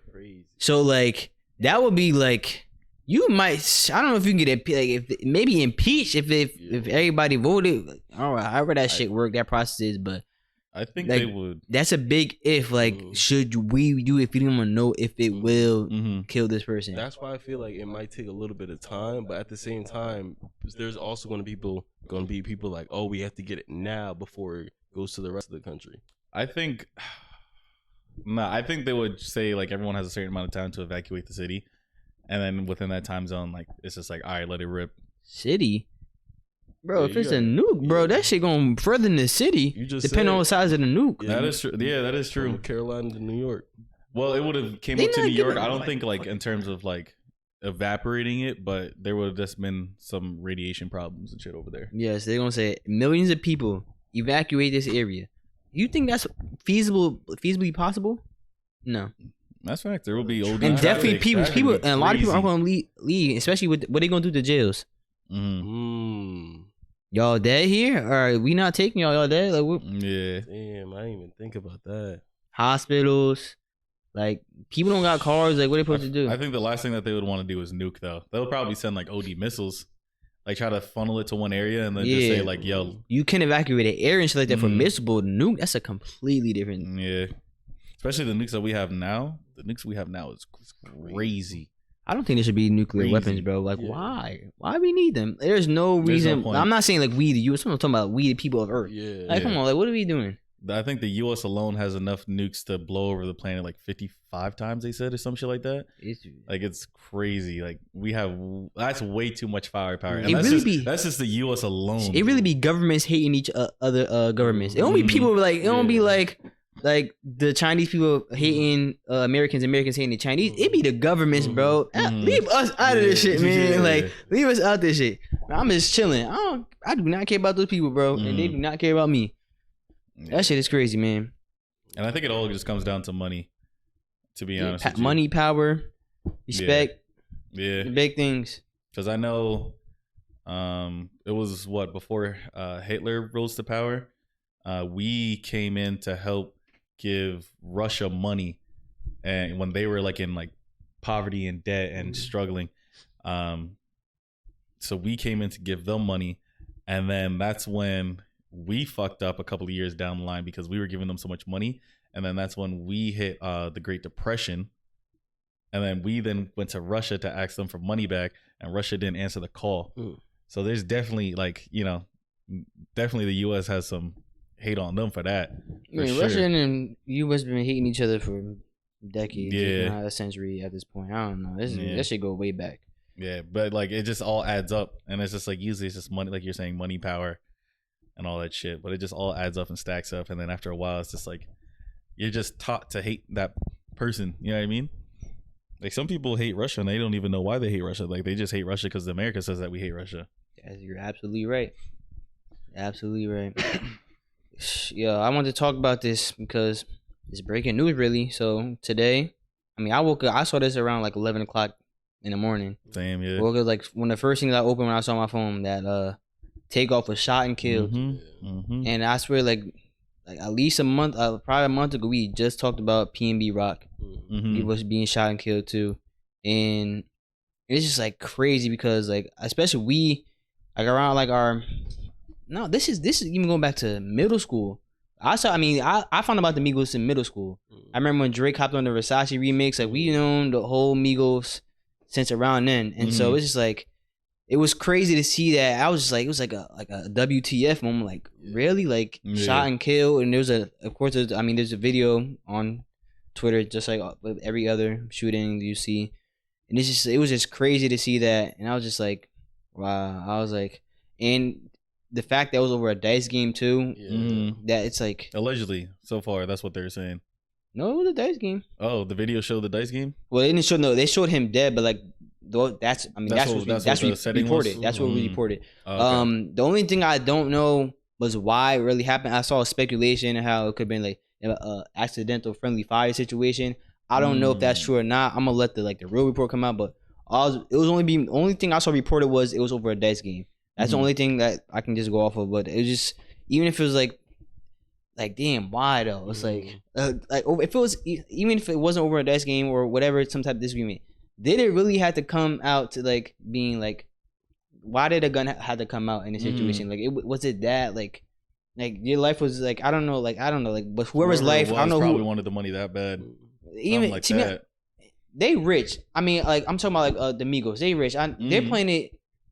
So like that would be like you might. I don't know if you can get like if maybe impeached if everybody voted. All right, however that shit work, that process is, but. I think like, they would. That's a big if. Like, should we do if you don't want to know if it will kill this person? That's why I feel like it might take a little bit of time, but at the same time, there's also going to be people like, oh, we have to get it now before it goes to the rest of the country. I think they would say like everyone has a certain amount of time to evacuate the city, and then within that time zone, like it's just like all right, let it rip. City. Bro, if it's a nuke, bro, that shit gonna further in the city. Depending on the size of the nuke. That is true. Yeah, that is true. From Carolina to New York. Well, it would have came up to New York. I don't think like in terms of like evaporating it, but there would have just been some radiation problems and shit over there. Yes, they're gonna say millions of people evacuate this area. You think that's feasibly possible? No. That's fact. There will be old and definitely people, and a lot of people aren't gonna leave, especially with what they gonna do to jails. Y'all dead here? Or we not taking y'all dead? Like, yeah. Damn, I didn't even think about that. Hospitals. Like, people don't got cars. Like, what they supposed to do? I think the last thing that they would want to do is nuke, though. They'll probably send, like, OD missiles. Like, try to funnel it to one area and then just say, like, yo. You can evacuate an area and shit like that for missile, but nuke, that's a completely different. Yeah. Especially the nukes that we have now. The nukes we have now is crazy. I don't think there should be nuclear Crazy. weapons, bro. Like, why we need them? There's no reason. point. I'm not saying like we the U.S. I'm talking about we the people of Earth. Yeah. Like, come on, like, what are we doing? I think the U.S. alone has enough nukes to blow over the planet like 55 times. They said or some shit like that. It's crazy. Like we have that's way too much firepower. And that's just the U.S. alone. It really be governments hating each other governments. It don't be people like it don't be like the Chinese people hating Americans hating the Chinese. It be the governments, bro. Leave us out of this shit, man. Like leave us out this shit. I'm just chilling. I do not care about those people, bro, and they do not care about me. That shit is crazy, man. And I think it all just comes down to money, to be honest with you. Money, power, respect. Yeah. Big things. Because I know it was before Hitler rose to power, we came in to help give Russia money, and when they were like in like poverty and debt and struggling. So we came in to give them money, and then that's when we fucked up a couple of years down the line because we were giving them so much money, and then that's when we hit the Great Depression, and then we went to Russia to ask them for money back, and Russia didn't answer the call. So there's definitely definitely the U.S. has some hate on them for that. Sure. Russia and U.S. been hating each other for decades, not a century at this point. I don't know. That should go way back. Yeah, but like it just all adds up, and it's just like usually it's just money, like you're saying, money, power, and all that shit. But it just all adds up and stacks up, and then after a while, it's just like you're just taught to hate that person. You know what I mean? Like some people hate Russia, and they don't even know why they hate Russia. Like they just hate Russia because America says that we hate Russia. You're absolutely right. Absolutely right. Yeah, I wanted to talk about this because it's breaking news, really. So today, I woke up. I saw this around like 11 o'clock in the morning. Same, yeah. Woke up like one of the first things I opened when I saw my phone that Takeoff was shot and killed. And I swear, like at least probably a month ago, we just talked about PNB Rock. He was being shot and killed too, and it's just like crazy because like especially we like around like our. No, this is even going back to middle school. I found about the Migos in middle school. I remember when Drake hopped on the Versace remix. Like we known the whole Migos since around then, and so it's just like it was crazy to see that. I was just like, it was like a WTF moment. Like really, like shot and killed. And there's a video on Twitter just like with every other shooting you see, and it was just crazy to see that. And I was just like, wow. I was like, and the fact that it was over a dice game too, that it's like allegedly so far that's what they're saying. No, it was a dice game. Oh, the video showed the dice game. Well, they didn't show. No, they showed him dead, but like that's what reported. That's what we reported. Oh, okay. The only thing I don't know was why it really happened. I saw a speculation of how it could have been like an accidental friendly fire situation. I don't know if that's true or not. I'm gonna let the real report come out, but only thing I saw reported was it was over a dice game. That's the only thing that I can just go off of. But it was just, even if it was like damn, why though? It's like if it was, even if it wasn't over a dice game or whatever, some type of disagreement, did it really have to come out to like being like, why did a gun have to come out in a situation? Like was it that like your life was like I don't know, but whoever's life, I don't know probably wanted the money that bad. Even like that. They rich. I mean, like I'm talking about like the Migos. They rich. They're playing it.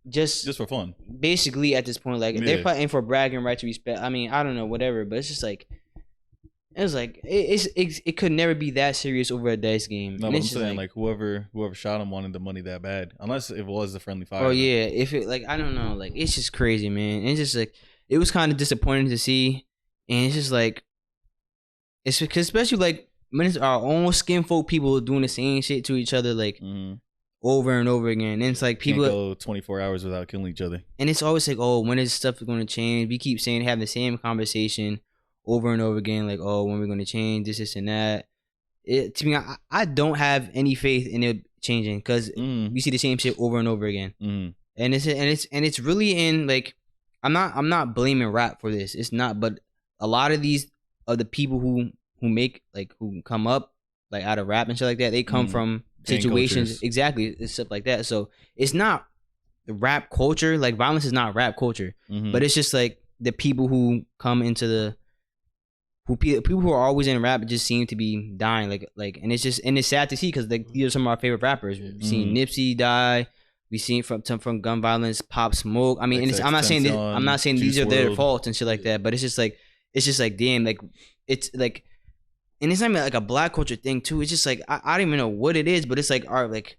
Just for fun, basically. At this point, like they're fighting for bragging right to respect. I mean, I don't know, whatever. But it's just like it could never be that serious over a dice game. No, but I'm saying like whoever shot him wanted the money that bad, unless it was a friendly fire. Oh yeah, if it like I don't know, like it's just crazy, man. It's just like it was kind of disappointing to see, and it's just like it's because especially like when it's our own skin folk people doing the same shit to each other, like. Over and over again, and it's like people can't go 24 hours without killing each other, and it's always like, oh, when is stuff going to change? We keep saying, having the same conversation over and over again, like, oh, when we're going to change this and that. To me, I don't have any faith in it changing because we see the same shit over and over again, and it's really in like, I'm not blaming rap for this. It's not, but a lot of these are the people who make like who come up like out of rap and shit like that. They come from situations exactly stuff like that. So it's not the rap culture. Like violence is not rap culture, but it's just like the people who come into people who are always in rap just seem to be dying. And it's sad to see because these are some of our favorite rappers. We've seen Nipsey die. We've seen from gun violence, Pop Smoke. I mean, and I'm not saying these are their faults and shit like that, but it's just like damn, like it's like, and it's not even like a black culture thing too. It's just like I don't even know what it is, but it's like art like.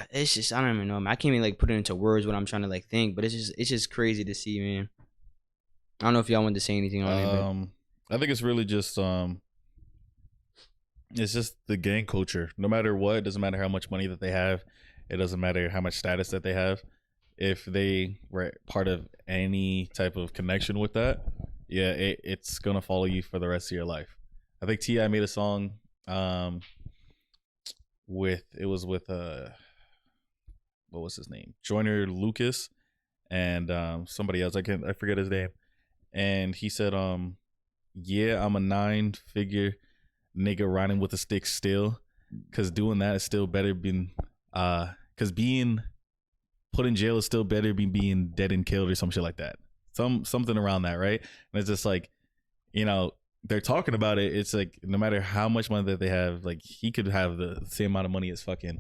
It's just I don't even know, man. I can't even like put it into words what I'm trying to like think, but it's just crazy to see, man. I don't know if y'all wanted to say anything on it. I think it's really just it's just the gang culture. No matter what, it doesn't matter how much money that they have, it doesn't matter how much status that they have. If they were part of any type of connection with that, yeah, it's gonna follow you for the rest of your life. I think T.I. made a song with what was his name? Joyner Lucas and somebody else. I forget his name. And he said, yeah, I'm a 9-figure nigga riding with a stick still. Cause doing that is still better being cause being put in jail is still better than being dead and killed or some shit like that. Something around that, right? And it's just like, you know, they're talking about it. It's like no matter how much money that they have, like he could have the same amount of money as fucking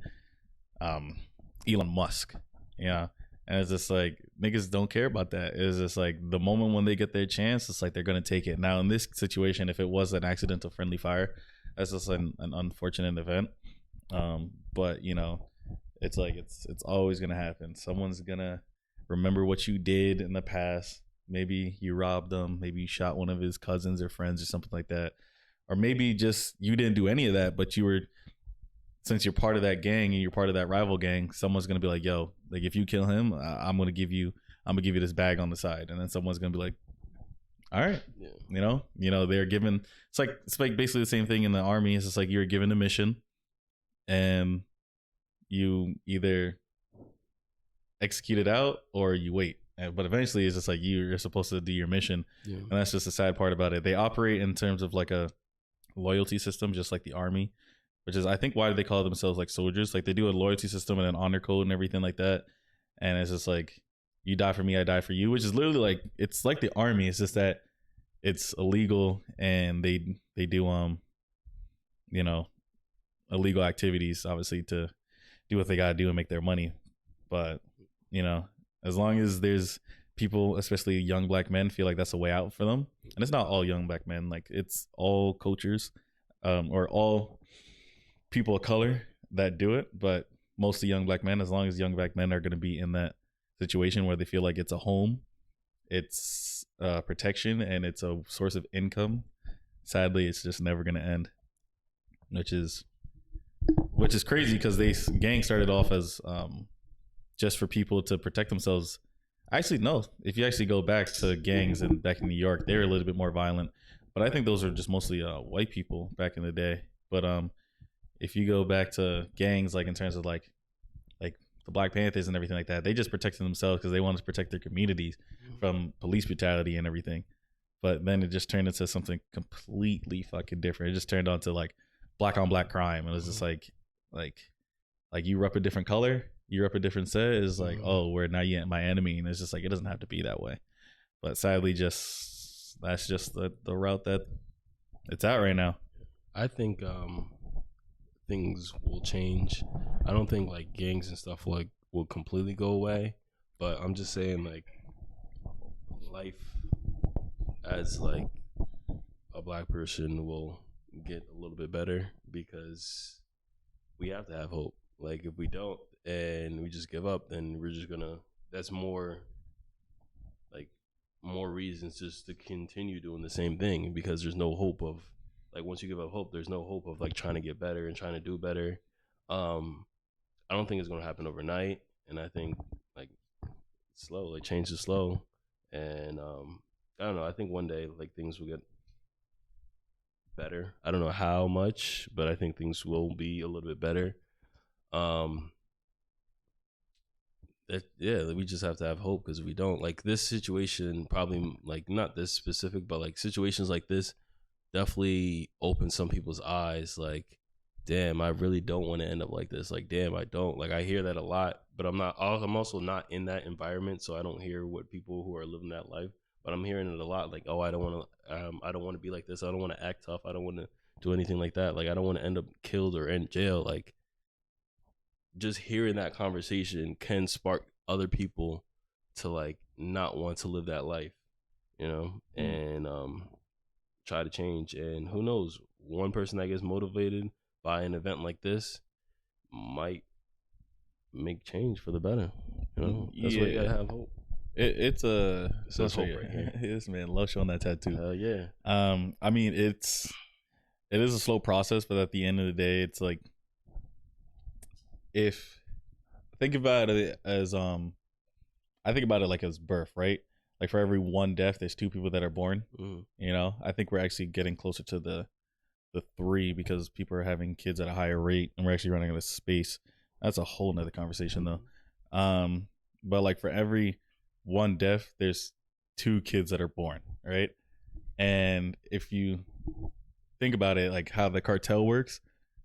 Elon Musk, you know. And it's just like niggas don't care about that. It's just like the moment when they get their chance, it's like they're gonna take it. Now in this situation, if it was an accidental friendly fire, that's just an unfortunate event. But you know, it's like it's always gonna happen. Someone's gonna remember what you did in the past. Maybe you robbed them. Maybe you shot one of his cousins or friends or something like that. Or maybe just you didn't do any of that, but you were, since you're part of that gang and you're part of that rival gang, someone's gonna be like, yo, like if you kill him, I'm gonna give you this bag on the side. And then someone's gonna be like, all right, yeah. You know, they're given, it's like basically the same thing in the army. It's just like you're given a mission and you either execute it out or you wait. But eventually it's just like you're supposed to do your mission. Yeah. And that's just the sad part about it. They operate in terms of like a loyalty system, just like the army, which is, I think, why do they call themselves like soldiers? Like they do a loyalty system and an honor code and everything like that. And it's just like, you die for me, I die for you, which is literally like, it's like the army. It's just that it's illegal and they do, you know, illegal activities, obviously, to do what they got to do and make their money. But, you know, as long as there's people, especially young black men, feel like that's a way out for them. And it's not all young black men, like it's all cultures or all people of color that do it. But mostly young black men, as long as young black men are going to be in that situation where they feel like it's a home, it's protection, and it's a source of income, sadly, it's just never going to end. Which is crazy because gang started off as just for people to protect themselves. Actually, no. If you actually go back to gangs and back in New York, they were a little bit more violent. But I think those are just mostly white people back in the day. But if you go back to gangs, like in terms of like the Black Panthers and everything like that, they just protected themselves because they wanted to protect their communities from police brutality and everything. But then it just turned into something completely fucking different. It just turned on to like black on black crime. And it was just like you rep a different color, you rep a different set, is like, oh, we're now you my enemy. And it's just like, it doesn't have to be that way. But sadly, that's just the route that it's at right now. I think things will change. I don't think like gangs and stuff like will completely go away, but I'm just saying like life as like a black person will get a little bit better because we have to have hope. Like if we don't and we just give up, then we're just gonna, that's more reasons just to continue doing the same thing, because there's no hope of, like, once you give up hope, there's no hope of like trying to get better and trying to do better. I don't think it's gonna happen overnight, and I think like slow, like change is slow, and I don't know, I think one day like things will get better. I don't know how much, but I think things will be a little bit better. We just have to have hope, because if we don't, like this situation, probably like not this specific, but like situations like this definitely open some people's eyes. Like, damn, I really don't want to end up like this. Like, damn, I don't. Like, I hear that a lot, but I'm also not in that environment, so I don't hear what people who are living that life. but I'm hearing it a lot. Like, oh, I don't want to be like this. I don't want to act tough. I don't want to do anything like that. Like, I don't want to end up killed or in jail. Like, just hearing that conversation can spark other people to like not want to live that life, and try to change. And who knows, one person that gets motivated by an event like this might make change for the better. That's why you gotta have hope. It's a hope right here. This man loves showing that tattoo. Hell yeah. I mean, it is a slow process, but at the end of the day, it's like, if think about it as I think about it like as birth, right? Like for every one death, there's 2 people that are born. I think we're actually getting closer to the 3 because people are having kids at a higher rate, and we're actually running out of space. That's a whole nother conversation though. But like for every one death, there's 2 kids that are born, right? And if you think about it, like how the cartel works,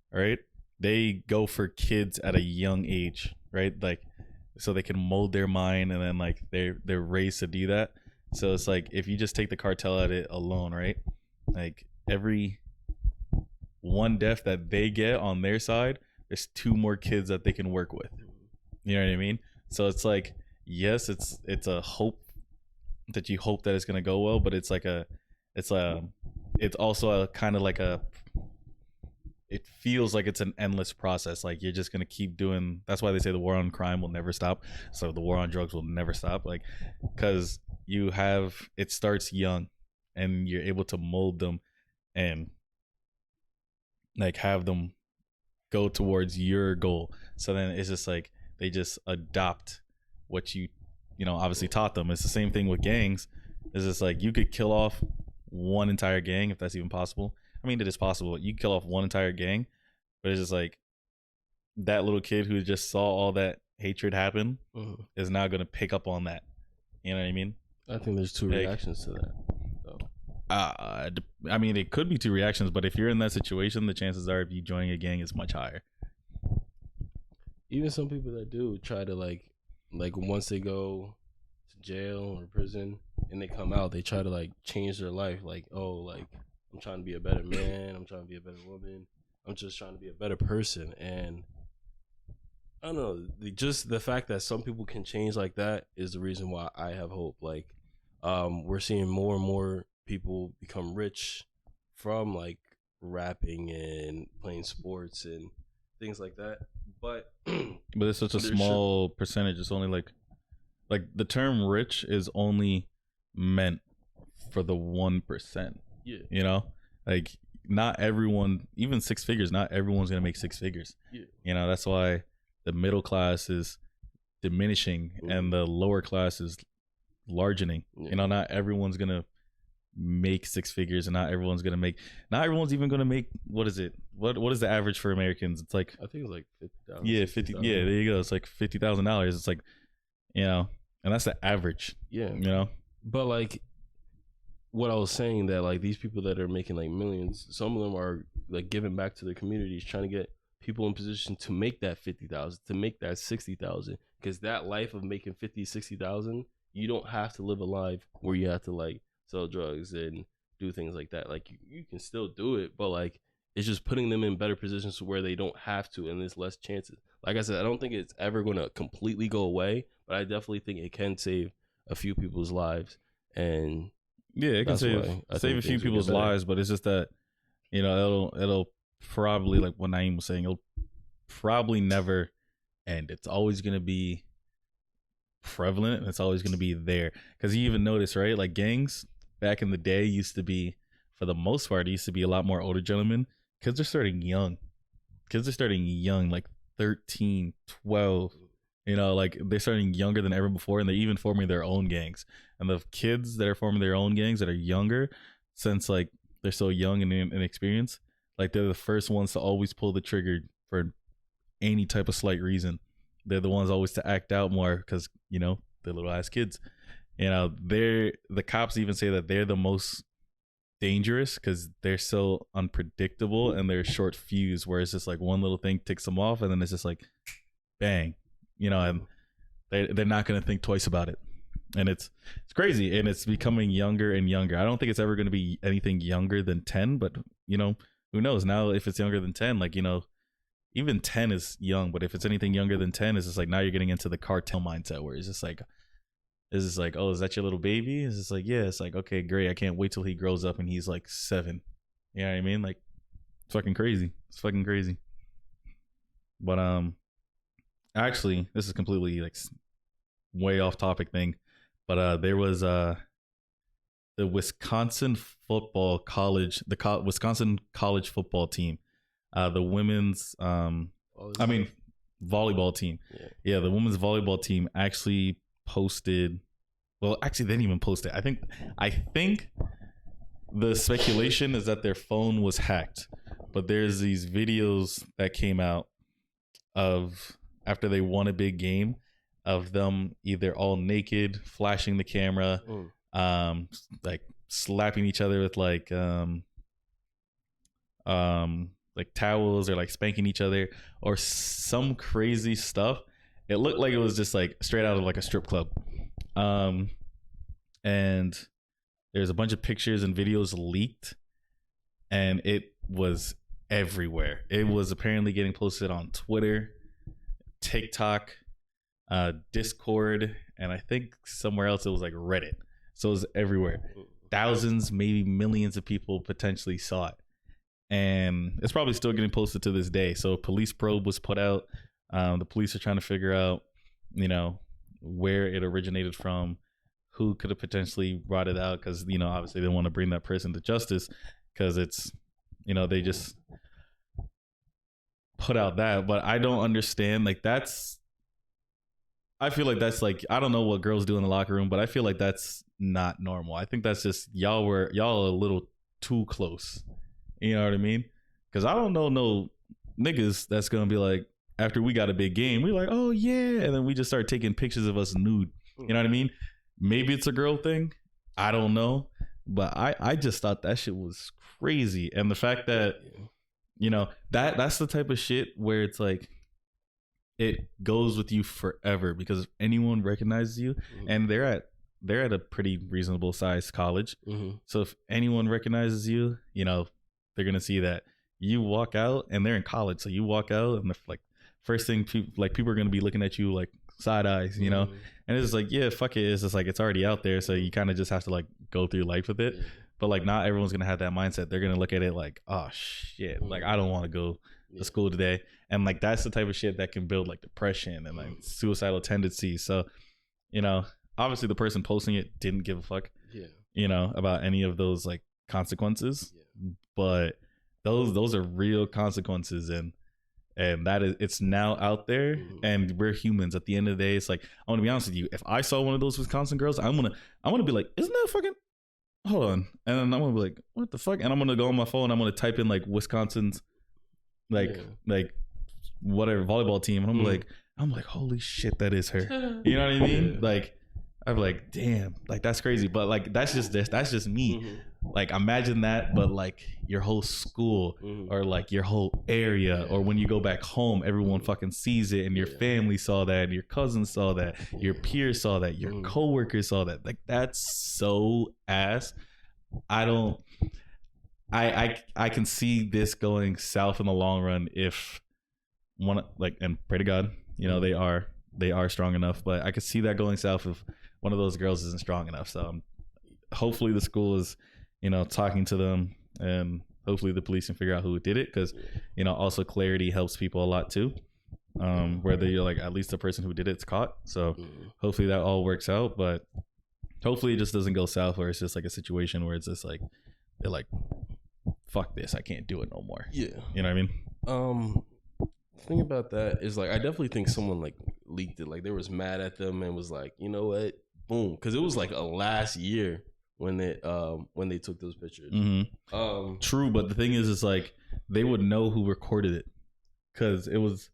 right? They go for kids at a young age, right? Like, so they can mold their mind, and then like they're raised to do that. So it's like, if you just take the cartel at it alone, right? Like every one death that they get on their side, there's 2 more kids that they can work with. You know what I mean? So it's like, yes, it's a hope that you hope that it's gonna go well, but it's also a kind of like it feels like it's an endless process. Like you're just gonna keep doing. That's why they say the war on crime will never stop. So the war on drugs will never stop. Like, because it starts young, and you're able to mold them, and like have them go towards your goal. So then it's just like they just adopt what you obviously taught them. It's the same thing with gangs. It's just like you could kill off one entire gang, if that's even possible. I mean, it is possible. You kill off one entire gang, but it's just like that little kid who just saw all that hatred happen is now going to pick up on that. You know what I mean? I think there's 2 reactions to that. So. I mean, it could be 2 reactions, but if you're in that situation, the chances are of you joining a gang is much higher. Even some people that do try to like once they go to jail or prison and they come out, they try to like change their life. Like, oh, like I'm trying to be a better man. I'm trying to be a better woman. I'm just trying to be a better person. And I don't know, just the fact that some people can change like that is the reason why I have hope. Like, we're seeing more and more people become rich from like rapping and playing sports and things like that. But it's such a small percentage. It's only like the term rich is only meant for the 1%. Yeah. Like not everyone, even 6 figures, not everyone's gonna make 6 figures. Yeah. That's why the middle class is diminishing and the lower class is largening. Not everyone's gonna make 6 figures, and not everyone's even gonna make, what is it? What is the average for Americans? It's like, I think it's like 50,000. Yeah, 50. Yeah, there you go. It's like $50,000. It's like, and that's the average. Yeah. But like what I was saying, that like these people that are making like millions, some of them are like giving back to their communities, trying to get people in position to make that 50,000, to make that 60,000, because that life of making 50, 60,000, you don't have to live a life where you have to like sell drugs and do things like that. Like you can still do it, but like it's just putting them in better positions where they don't have to, and there's less chances. Like I said, I don't think it's ever going to completely go away, but I definitely think it can save a few people's lives. And yeah, it can save a few people's lives, but it's just that it'll probably, like what Naeem was saying, it'll probably never end. It's always going to be prevalent, and it's always going to be there. Because you even notice, right, like gangs back in the day used to be, for the most part, it used to be a lot more older gentlemen. Kids are starting young, like 13, 12, like they're starting younger than ever before, and they're even forming their own gangs. And the kids that are forming their own gangs that are younger, since like they're so young and inexperienced, like they're the first ones to always pull the trigger for any type of slight reason. They're the ones always to act out more because they're little ass kids. The cops even say that they're the most dangerous because they're so unpredictable and they're short fuse, where it's just like one little thing ticks them off and then it's just like bang, and they're not going to think twice about it. and it's crazy, and it's becoming younger and younger. I don't think it's ever going to be anything younger than 10, but you know, who knows? Now if it's younger than 10, like, you know, even 10 is young, but if it's anything younger than 10, it's just like now you're getting into the cartel mindset where it's just like, oh, is that your little baby? It's just like, yeah. It's like, okay, great. I can't wait till he grows up and he's like 7. You know what I mean? Like, it's fucking crazy. It's fucking crazy. But actually, this is completely like way off topic thing. But there was the Wisconsin football college, Wisconsin college football team, the women's volleyball team. Yeah, the women's volleyball team actually posted. Well, actually, they didn't even post it. I think the speculation is that their phone was hacked, but there's these videos that came out of after they won a big game of them either all naked, flashing the camera, like slapping each other with like towels, or like spanking each other or some crazy stuff. It looked like it was just like straight out of like a strip club. And there's a bunch of pictures and videos leaked, and it was everywhere. It was apparently getting posted on Twitter, TikTok, Discord, and I think somewhere else it was like Reddit. So it was everywhere. Thousands, maybe millions of people potentially saw it. And it's probably still getting posted to this day. So a police probe was put out. The police are trying to figure out, you know, where it originated from, who could have potentially brought it out, because, you know, obviously they want to bring that person to justice, because it's, you know, they just put out that. But I don't understand, like, I feel like that's like, I don't know what girls do in the locker room, but I feel like that's not normal. I think that's just y'all are a little too close. You know what I mean? Because I don't know no niggas that's gonna be like, after we got a big game, we're like, oh yeah, and then we just start taking pictures of us nude. You know what I mean? Maybe it's a girl thing. I don't know. But I just thought that shit was crazy. And the fact that, you know, that's the type of shit where it's like, it goes with you forever, because if anyone recognizes you, and they're at a pretty reasonable sized college. So if anyone recognizes you, you know, they're going to see that you walk out, and they're in college. So you walk out, and like, first thing people are going to be looking at you like side eyes, you know? And it's like, yeah, fuck it. It's just like, it's already out there. So you kind of just have to like go through life with it. But like, not everyone's going to have that mindset. They're going to look at it like, oh shit, like, I don't want to go to school today. And like, that's the type of shit that can build like depression and like suicidal tendencies. So, you know, obviously the person posting it didn't give a fuck, you know, about any of those like consequences. But those are real consequences, and that is, it's now out there, and we're humans. At the end of the day, it's like, I want to be honest with you. If I saw one of those Wisconsin girls, I'm gonna be like, isn't that fucking, hold on, and then I'm gonna be like, what the fuck? And I'm gonna go on my phone, I'm gonna type in like Wisconsin's like whatever volleyball team, and I'm like, holy shit, that is her. You know what I mean? Like, I'm like, damn, like, that's crazy. But like, that's just me. Like, imagine that, but like your whole school, or like your whole area, or when you go back home, everyone fucking sees it, and your family saw that, and your cousins saw that, your peers saw that, your coworkers saw that. Like, that's so ass. I can see this going south in the long run if one, like, and pray to God, you know, they are strong enough, but I could see that going south if one of those girls isn't strong enough. So hopefully the school is, you know, talking to them, and hopefully the police can figure out who did it, because, you know, also clarity helps people a lot too. Whether you're like, at least the person who did it's caught. So hopefully that all works out, but hopefully it just doesn't go south where it's just like a situation where it's just like, they're like, fuck this, I can't do it no more. You know what I mean? The thing about that is, like, I definitely think someone like leaked it. Like, they was mad at them and was like, you know what, boom, because it was like a last year when they took those pictures. True, but the thing is, it's like, they would know who recorded it, because it was,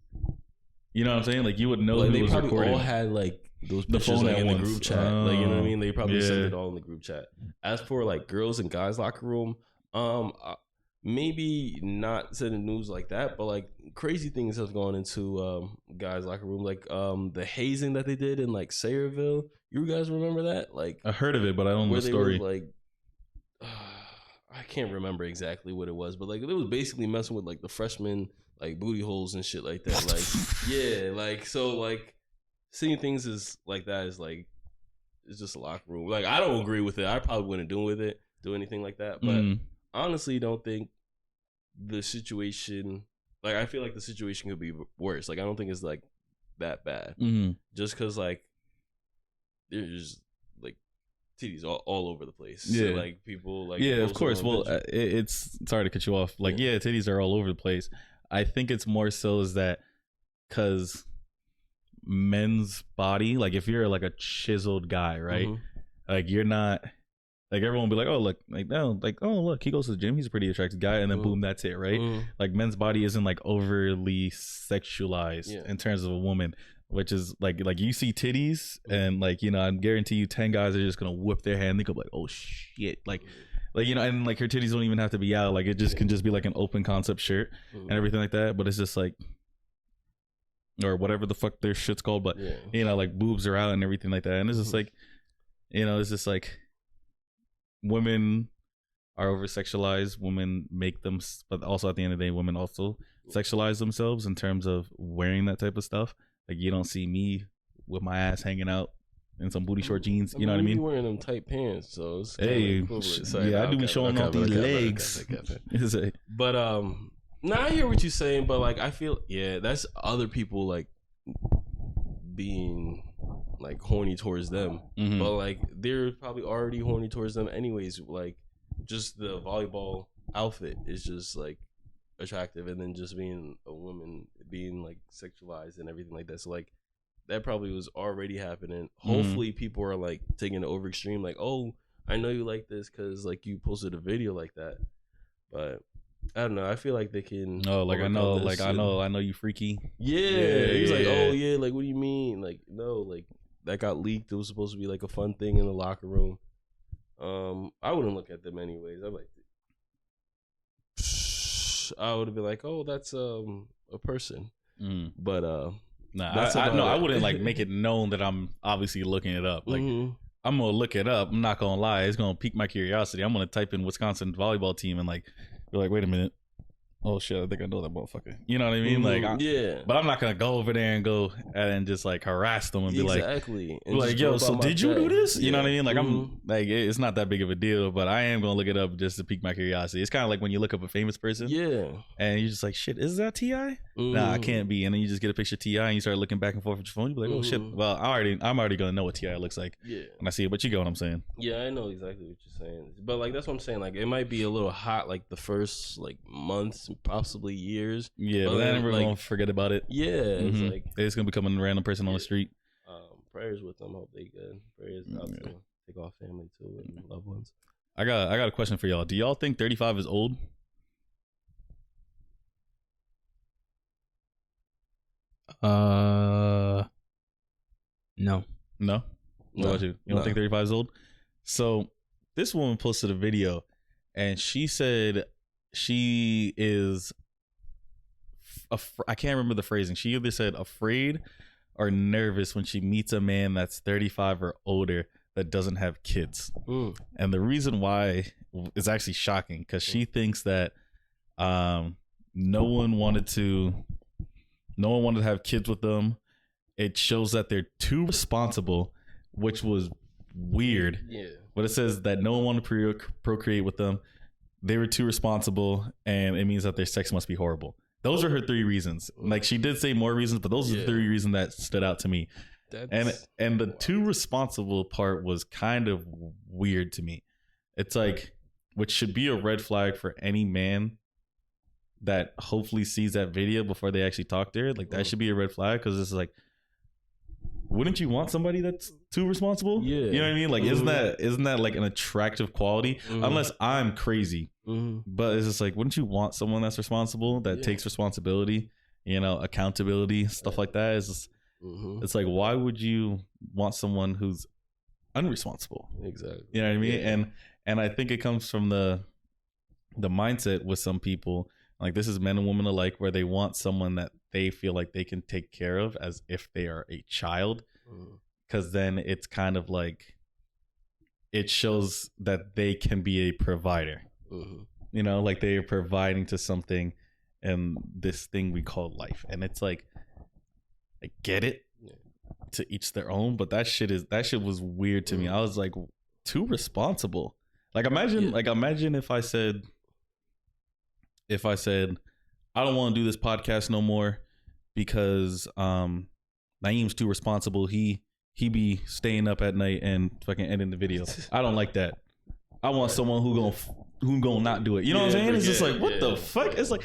you know what I'm saying? Like, you would know who was recording. They probably all had like those pictures like in the group chat. Like, you know what I mean? They probably sent it all in the group chat. As for like girls and guys locker room, maybe not sending news like that, but like crazy things have gone into guys' locker room, like the hazing that they did in like Sayreville. You guys remember that? Like I heard of it, but I don't know where the they story. was like, I can't remember exactly what it was, but like it was basically messing with like the freshmen like booty holes and shit like that. Like yeah, like so like seeing things is like that is like it's just a locker room. Like I don't agree with it. I probably wouldn't do anything like that, but. Honestly, don't think the situation. Like, I feel like the situation could be worse. Like, I don't think it's like that bad. Just because like there's like titties all over the place. Yeah, so, like people like of course. Well, it's sorry to cut you off. Like yeah, titties are all over the place. I think it's more so is that because men's body, like if you're like a chiseled guy, right? Like you're not. Like everyone will be like, oh look, like no, like oh look, he goes to the gym, he's a pretty attractive guy, and then boom, that's it, right? Like men's body isn't like overly sexualized in terms of a woman, which is like you see titties, and like you know, I guarantee you, 10 guys are just gonna whip their hand, they go like, oh shit, like you know, and like her titties don't even have to be out, like it just can just be like an open concept shirt and everything like that, but it's just like. Or whatever the fuck their shit's called, but you know, like boobs are out and everything like that, and it's just like, you know, it's just like. Women are over sexualized. Women make them, but also at the end of the day, women also sexualize themselves in terms of wearing that type of stuff. Like you don't see me with my ass hanging out in some booty short jeans. You know what I mean? You wearing them tight pants, so it's hey, yeah, I do be showing off these legs. But now I hear what you're saying, but like I feel that's other people like being. Like horny towards them, but like they're probably already horny towards them anyways. Like just the volleyball outfit is just like attractive, and then just being a woman being like sexualized and everything like that. So like that probably was already happening. Hopefully people are like taking it over extreme, like oh I know you like this because like you posted a video like that, but I don't know. I feel like they can. Oh, like I know, like I know you freaky. Yeah, he's like, oh yeah, like what do you mean? Like no, like. That got leaked. It was supposed to be like a fun thing in the locker room. I wouldn't look at them anyways. I'm like, I would have been like, oh, that's a person. But nah, I wouldn't like make it known that I'm obviously looking it up. Like I'm gonna look it up. I'm not gonna lie. It's gonna pique my curiosity. I'm gonna type in Wisconsin volleyball team and like be like, wait a minute. Oh shit! I think I know that motherfucker. You know what I mean? Like, but I'm not gonna go over there and go and just like harass them and be like, yo, so did you do this? You know what I mean? Like, I'm like, it's not that big of a deal, but I am gonna look it up just to pique my curiosity. It's kind of like when you look up a famous person, and you're just like, shit, is that Ti? Nah, I can't be. And then you just get a picture of Ti and you start looking back and forth with your phone. You're like, oh shit. Well, I'm already gonna know what Ti looks like. Yeah, when I see it. But you get what I'm saying? Yeah, I know exactly what you're saying. But like that's what I'm saying. Like it might be a little hot like the first like months. Possibly years. Yeah, but then we're gonna forget about it. Yeah, it's like they're just gonna become a random person on the street. Prayers with them. Hope they good. Prayers out to Takeoff family too and loved ones. I got a question for y'all. Do y'all think 35 is old? No. No. What about you? You don't think 35 is old? So this woman posted a video, and she said. She is I can't remember the phrasing. She either said afraid or nervous when she meets a man that's 35 or older that doesn't have kids. And the reason why is actually shocking because she thinks that no one wanted to have kids with them. It shows that they're too responsible, which was weird. Yeah. But it says that no one wanted to procreate with them. They were too responsible, and it means that their sex must be horrible. Those are her 3 reasons. Like she did say more reasons, but those are the 3 reasons that stood out to me. And the too responsible part was kind of weird to me. It's like, which should be a red flag for any man that hopefully sees that video before they actually talk to her. Like that should be a red flag because it's like, wouldn't you want somebody that's too responsible? Yeah. You know what I mean? Like, isn't that like an attractive quality? Unless I'm crazy. But it's just like, wouldn't you want someone that's responsible, that takes responsibility, you know, accountability, stuff like that? It's just, it's like, why would you want someone who's unresponsible? Exactly. You know what I mean? And I think it comes from the mindset with some people, like this is men and women alike, where they want someone that they feel like they can take care of as if they are a child, because then it's kind of like it shows that they can be a provider. You know, like they are providing to something and this thing we call life. And it's like, I get it, to each their own, but that shit was weird to me. I was like, too responsible. Like imagine if I said I don't want to do this podcast no more because Naeem's too responsible. He be staying up at night and fucking ending the video. I don't like that. I want someone who gonna not do it. You know what I'm saying? It's just like, what the fuck? It's like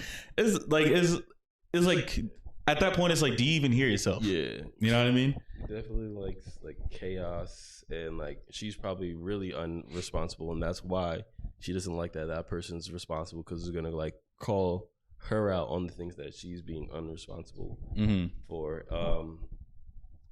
at that point, it's like, do you even hear yourself? Yeah. You know what I mean? Definitely like chaos, and like she's probably really unresponsible, and that's why she doesn't like that person's responsible, because it's gonna like call her out on the things that she's being unresponsible for.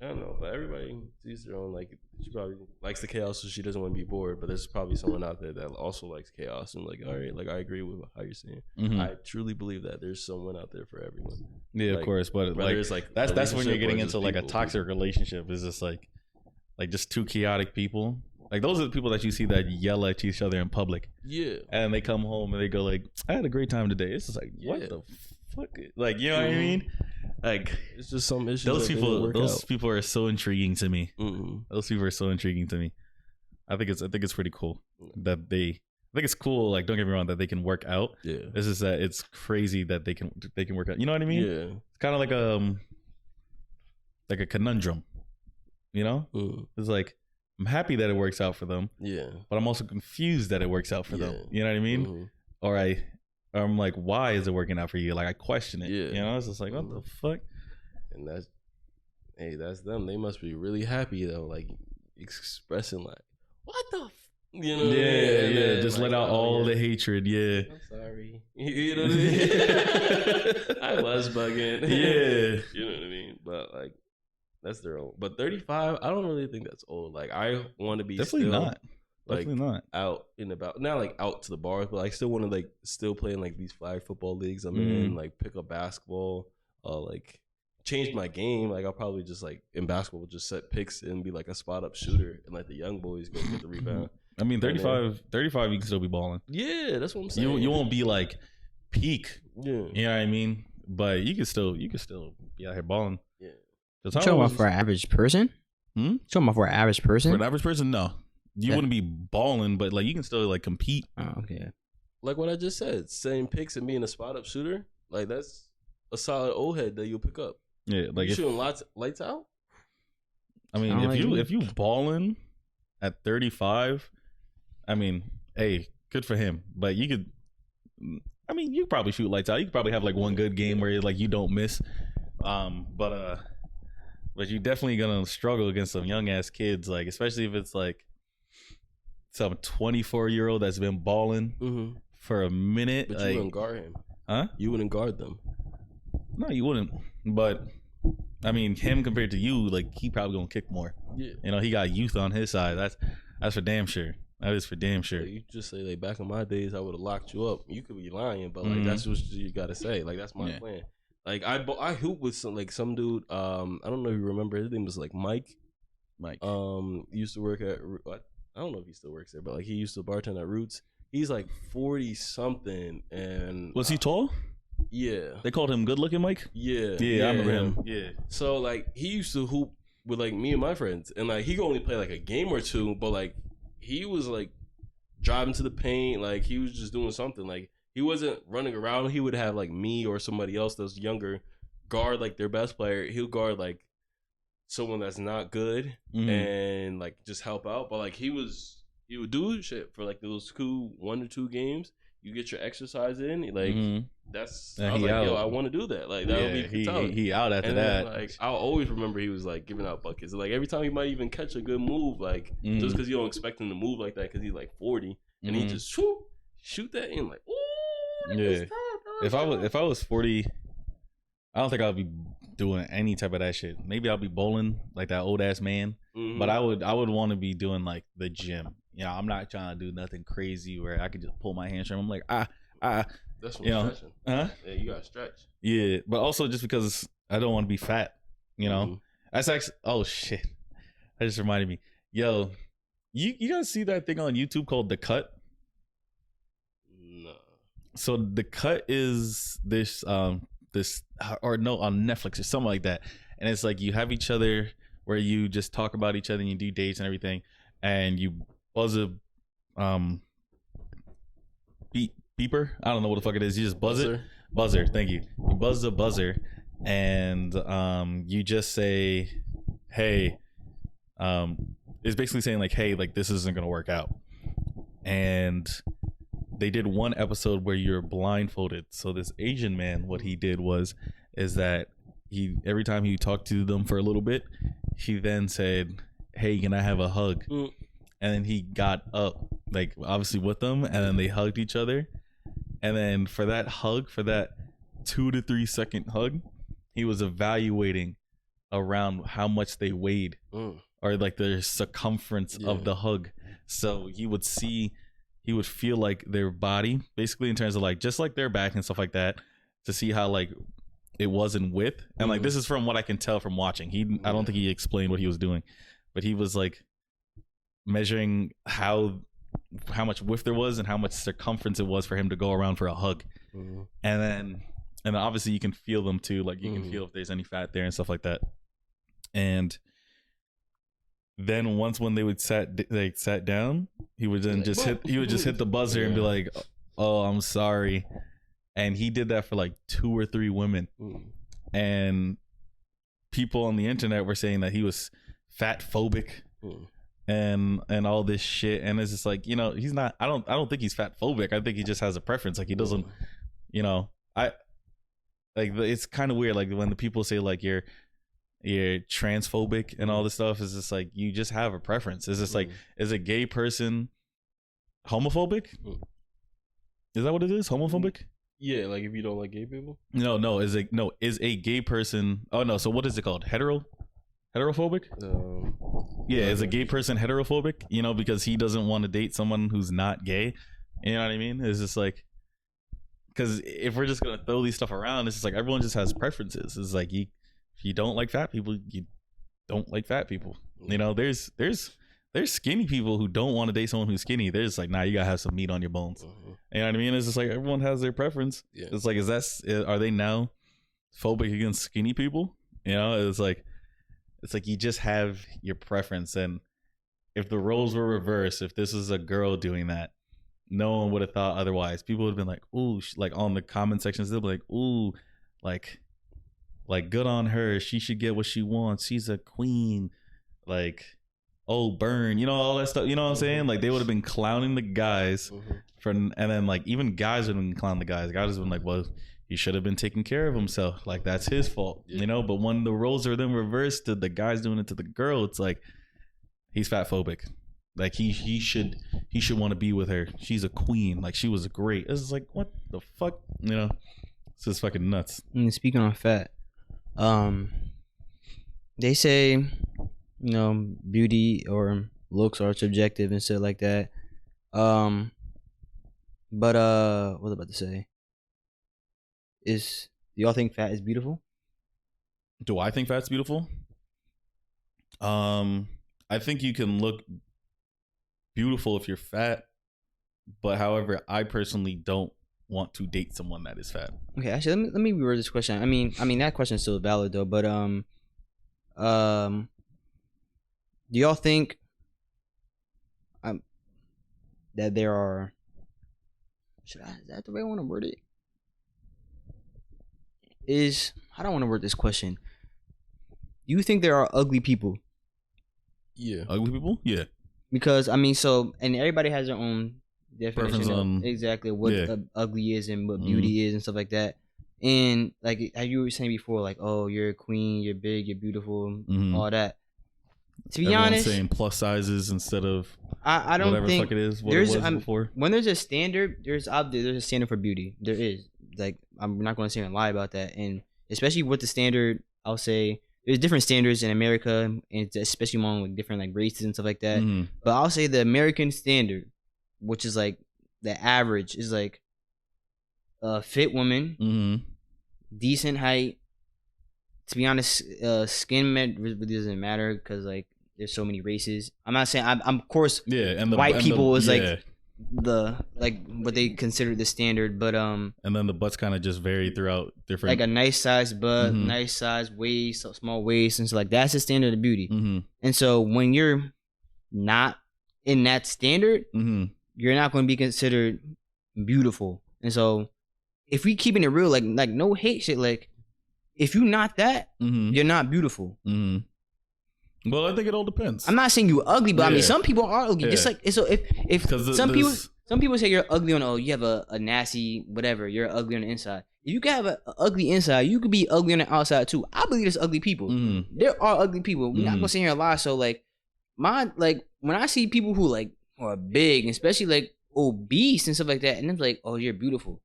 I don't know, but everybody sees their own. Like, she probably likes the chaos, so she doesn't want to be bored. But there's probably someone out there that also likes chaos, and like, all right, like I agree with how you're saying. I truly believe that there's someone out there for everyone. Yeah, like, of course, but like, it's like that's when you're getting into like a toxic relationship. Is just like just two chaotic people. Like those are the people that you see that yell at each other in public. Yeah, and they come home and they go like, "I had a great time today." It's just like, what the fuck? Like, you know what I mean? Like, it's just some issues. Those people are so intriguing to me. Those people are so intriguing to me. I think it's pretty cool that I think it's cool. Like, don't get me wrong, that they can work out. Yeah, it's just that it's crazy that they can work out. You know what I mean? Yeah, it's kind of like a conundrum. You know, it's like, I'm happy that it works out for them. Yeah, but I'm also confused that it works out for them. You know what I mean? Or I'm like, why is it working out for you? Like, I question it. Yeah. You know, it's just like, what the fuck? And that's them. They must be really happy though, like expressing like, what the you know? Yeah. Just like, let out all the hatred. Yeah. I'm sorry. You know what I mean? I was bugging. Yeah. You know what I mean? But like, that's their own. But 35, I don't really think that's old. Like, I want to be definitely still, not. Like, definitely not out and about, not like out to the bars, but I still want to like still play in like these flag football leagues I'm in, like pick up basketball, like change my game. Like, I'll probably just like in basketball just set picks and be like a spot up shooter and let the young boys go get the rebound. I mean, 35 you can still be balling. Yeah, that's what I'm saying. You won't be like peak. Yeah, you know what I mean. But you can still be out here balling. Yeah. You talking about for an average person? You talking about for an average person? For an average person, no. You wouldn't be balling, but like you can still like compete. Oh, okay. Like what I just said, setting picks and being a spot up shooter, like that's a solid old head that you'll pick up. Yeah, like you shooting lights out. I mean, if you balling at 35, I mean, hey, good for him. But you could, I mean, you probably shoot lights out. You could probably have like one good game where like you don't miss. But you're definitely gonna struggle against some young ass kids, like especially if it's like some 24-year-old that's been balling for a minute. But like, you wouldn't guard him. Huh? You wouldn't guard them. No, you wouldn't. But I mean, him compared to you, like he probably gonna kick more. Yeah. You know, he got youth on his side. That's for damn sure. That is for damn sure. Like, you just say like back in my days, I would have locked you up. You could be lying, but like that's what you gotta say. Like that's my plan. Like I hoop with some dude. I don't know if you remember. His name was like Mike. Used to work at. I don't know if he still works there, but like he used to bartend at Roots. He's like 40 something, and was he tall? Yeah, they called him good looking Mike. Yeah, I remember him. Yeah. So like he used to hoop with like me and my friends, and like he could only play like a game or two, but like he was like driving to the paint, like he was just doing something. Like he wasn't running around. He would have like me or somebody else that's younger guard like their best player. He'll guard like someone that's not good and like just help out. But like he would do shit for like those 1 or 2 games. You get your exercise in, like that's. I was like, yo, I want to do that. Like that would be talent. He out after that. Then, like I'll always remember he was like giving out buckets. Like every time he might even catch a good move, like just because you don't expect him to move like that, because he's like 40 and he just shoot that in, like ooh. Yeah. If I was 40, I don't think I'll be doing any type of that shit. Maybe I'll be bowling like that old ass man, but I would want to be doing like the gym. You know, I'm not trying to do nothing crazy where I could just pull my hamstring. I'm like, I That's from you know, stretching. huh? Yeah, you gotta stretch. Yeah, but also just because I don't want to be fat, you know. Mhm. That's actually, oh shit, that just reminded me. Yo, you guys see that thing on YouTube called The Cut? No. So The Cut is this or no, on Netflix or something like that, and it's like you have each other where you just talk about each other and you do dates and everything, and you buzz a beeper. I don't know what the fuck it is. You just buzz it. Buzzer. Thank you. You buzz the buzzer, and you just say, "Hey," it's basically saying like, "Hey, like this isn't gonna work out." And they did one episode where you're blindfolded. So this Asian man, what he did is that he every time he talked to them for a little bit, he then said, "Hey, can I have a hug?" And then he got up, like obviously with them, and then they hugged each other. And then for that hug, for that 2 to 3 second hug, he was evaluating around how much they weighed or like the circumference of the hug. So he would feel like their body, basically in terms of like just like their back and stuff like that, to see how like it was in width. And like this is from what I can tell from watching. I don't think he explained what he was doing, but he was like measuring how much width there was and how much circumference it was for him to go around for a hug. And then obviously you can feel them too, like you can feel if there's any fat there and stuff like that. And then once when they sat down, he would then just hit the buzzer and be like, "Oh, I'm sorry." And he did that for like 2 or 3 women. And people on the internet were saying that he was fat phobic. And all this shit, and it's just like, you know, he's not. I don't think he's fat phobic. I think he just has a preference. Like he doesn't, you know. It's kind of weird. Like when the people say like you're transphobic and all this stuff, is just like you just have a preference. It's just like, is a gay person homophobic? Is that what it is? Homophobic? Yeah, like if you don't like gay people. No. Is a gay person? Oh no. So what is it called? Heterophobic? Yeah, is a gay person heterophobic? You know, because he doesn't want to date someone who's not gay. You know what I mean? It's just like, because if we're just gonna throw these stuff around, it's just like everyone just has preferences. It's like if you don't like fat people, you don't like fat people. You know, there's skinny people who don't want to date someone who's skinny. They're just like, nah, you gotta have some meat on your bones. You know what I mean? It's just like everyone has their preference. Yeah. It's like, are they now phobic against skinny people? You know, it's like you just have your preference. And if the roles were reversed, if this is a girl doing that, no one would have thought otherwise. People would have been like, ooh, like on the comment sections, they'll be like, ooh, like good on her. She should get what she wants. She's a queen. Like, oh, burn, you know, all that stuff. You know what I'm saying? Like they would have been clowning the guys and then like even guys would have been clowning the guys. Guys would have been like, well, he should have been taking care of himself. Like that's his fault, you know. But when the roles are then reversed to the guys doing it to the girl, it's like he's fat phobic. Like he should want to be with her. She's a queen. Like she was great. It's like, what the fuck, you know? It's just fucking nuts. And speaking on fat, they say, you know, beauty or looks are subjective and shit like that. But what was I about to say? Do y'all think fat is beautiful? Do I think fat's beautiful? I think you can look beautiful if you're fat, but however, I personally don't want to date someone that is fat. Okay, actually, let me reword this question. I mean that question is still valid though, but do y'all think that there are? Is that the way I want to word it? I don't want to word this question. Do you think there are ugly people? Yeah. Ugly people? Yeah. Because I mean, so, and everybody has their own definition of exactly what ugly is and what beauty is and stuff like that. And like you were saying before, like, oh, you're a queen, you're big, you're beautiful, all that. To be honest, saying plus sizes instead of I don't whatever think fuck it is. What it was before. When there's a standard, there's a standard for beauty. There is. Like, I'm not going to sit and lie about that. And especially with the standard, I'll say there's different standards in America, and especially among like different like races and stuff like that. But I'll say the American standard, which is like the average, is like fit woman, decent height. To be honest, skin really doesn't matter because like there's so many races. I'm not saying I'm of course and white people is like the like what they consider the standard, but and then the butts kind of just vary throughout different, like a nice size butt, nice size waist, small waist, and so like that's the standard of beauty. And so when you're not in that standard, you're not going to be considered beautiful. And so if we keeping it real, like no hate shit, like if you're not that, you're not beautiful. Well, I think it all depends. I'm not saying you ugly, but I mean some people are ugly. Just like so, if some people say you're ugly on you have a nasty whatever, you're ugly on the inside. If you can have an ugly inside, you could be ugly on the outside too. I believe there's ugly people. There are ugly people. We're not gonna sit here and lie. So like when I see people who like are big, especially like obese and stuff like that, and it's like, oh, you're beautiful.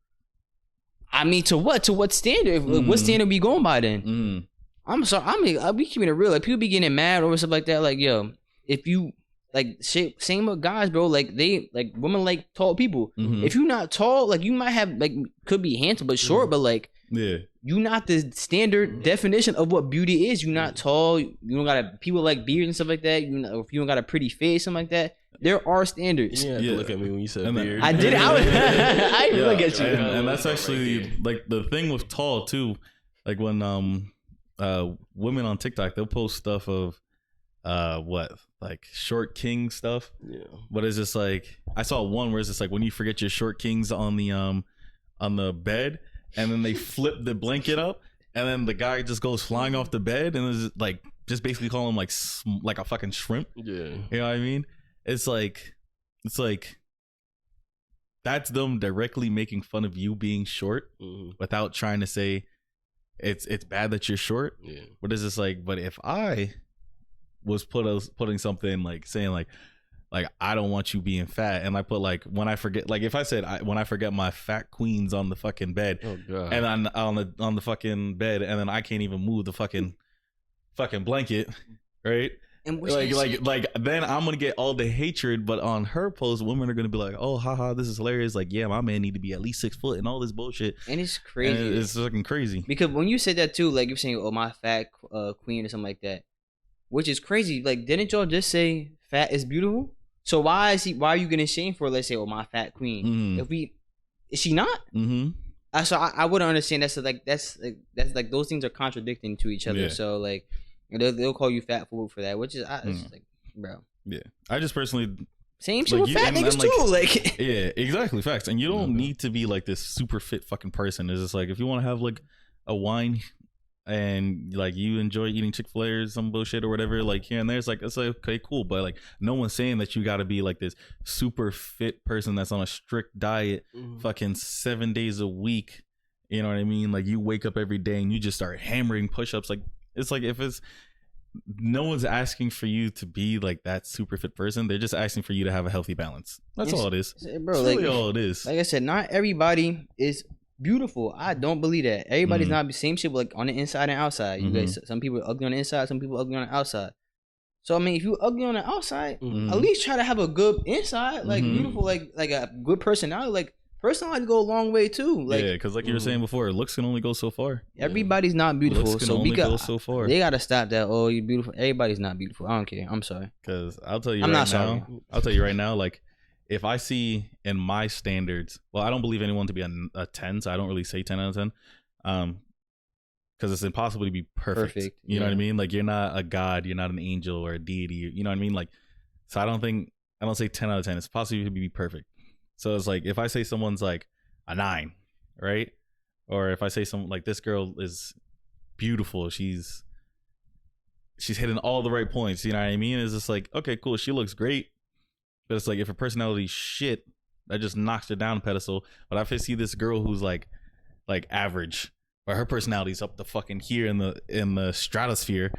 I mean, to what? To what standard? What standard we going by then? I'm sorry. I mean, I'll be keeping it real. Like people be getting mad over stuff like that. Like, yo, if you like shit, same with guys, bro. Like they like women like tall people. If you're not tall, like you might have like could be handsome but short, but like you not the standard definition of what beauty is. You're not tall. You don't got people like beards and stuff like that. You know, if you don't got a pretty face, something like that. There are standards. Yeah, look at me when you said beard. I did. I didn't look at you. And that's actually like the thing with tall too. Like when women on TikTok, they'll post stuff of like short king stuff. Yeah. But it's just like I saw one where it's just like when you forget your short kings on the bed, and then they flip the blanket up, and then the guy just goes flying off the bed, and it's like just basically call him like a fucking shrimp. Yeah. You know what I mean? It's like that's them directly making fun of you being short without trying to say it's bad that you're short. Yeah. But it's just like, but if I was putting something like saying like I don't want you being fat, and I put like when I forget, like if I said when I forget my fat queens on the fucking bed, and on the fucking bed, and then I can't even move the fucking blanket, right? And like then I'm gonna get all the hatred, but on her post, women are gonna be like, "Oh, haha, this is hilarious!" Like, yeah, my man need to be at least 6 foot and all this bullshit. And it's crazy. And it's fucking crazy. Because when you said that too, like you're saying, "Oh, my fat queen" or something like that, which is crazy. Like, didn't y'all just say fat is beautiful? So why are you getting shamed for? Let's say, "Oh, my fat queen." Is she not? So I wouldn't understand. That's like those things are contradicting to each other. Yeah. So like. They'll call you fat fool for that, which is it's like, bro. Yeah, I just personally same shit with fat niggas too. Like, yeah, exactly, facts. And you don't need to be like this super fit fucking person. It's just like if you want to have like a wine and like you enjoy eating Chick-fil-A or some bullshit or whatever, like here and there, it's like okay, cool. But like no one's saying that you got to be like this super fit person that's on a strict diet, fucking 7 days a week. You know what I mean? Like you wake up every day and you just start hammering push-ups. Like. It's like no one's asking for you to be like that super fit person. They're just asking for you to have a healthy balance. That's all it is. Bro, that's really all it is. Like I said, not everybody is beautiful. I don't believe that. Everybody's not the same shit, like on the inside and outside. You guys, some people are ugly on the inside, some people are ugly on the outside. So I mean, if you're ugly on the outside, at least try to have a good inside, like beautiful, like a good personality. Like personality go a long way too. Like, yeah, because like you were saying before, looks can only go so far. Everybody's not beautiful, looks can only go so far. They gotta stop that. Oh, you're beautiful. Everybody's not beautiful. I don't care. I'm sorry. Because I'll tell you I'll tell you right now. Like, if I see in my standards, well, I don't believe anyone to be a 10, so I don't really say 10 out of 10. Because it's impossible to be perfect. You know what I mean? Like, you're not a god, you're not an angel or a deity. You know what I mean? Like, so I don't say 10 out of 10. It's possible to be perfect. So it's like if I say someone's like a 9, right? Or if I say someone like this girl is beautiful, she's hitting all the right points, you know what I mean? It's just like, okay, cool, she looks great. But it's like if her personality's shit, that just knocks her down a pedestal. But if I see this girl who's like average, but her personality's up the fucking here in the stratosphere,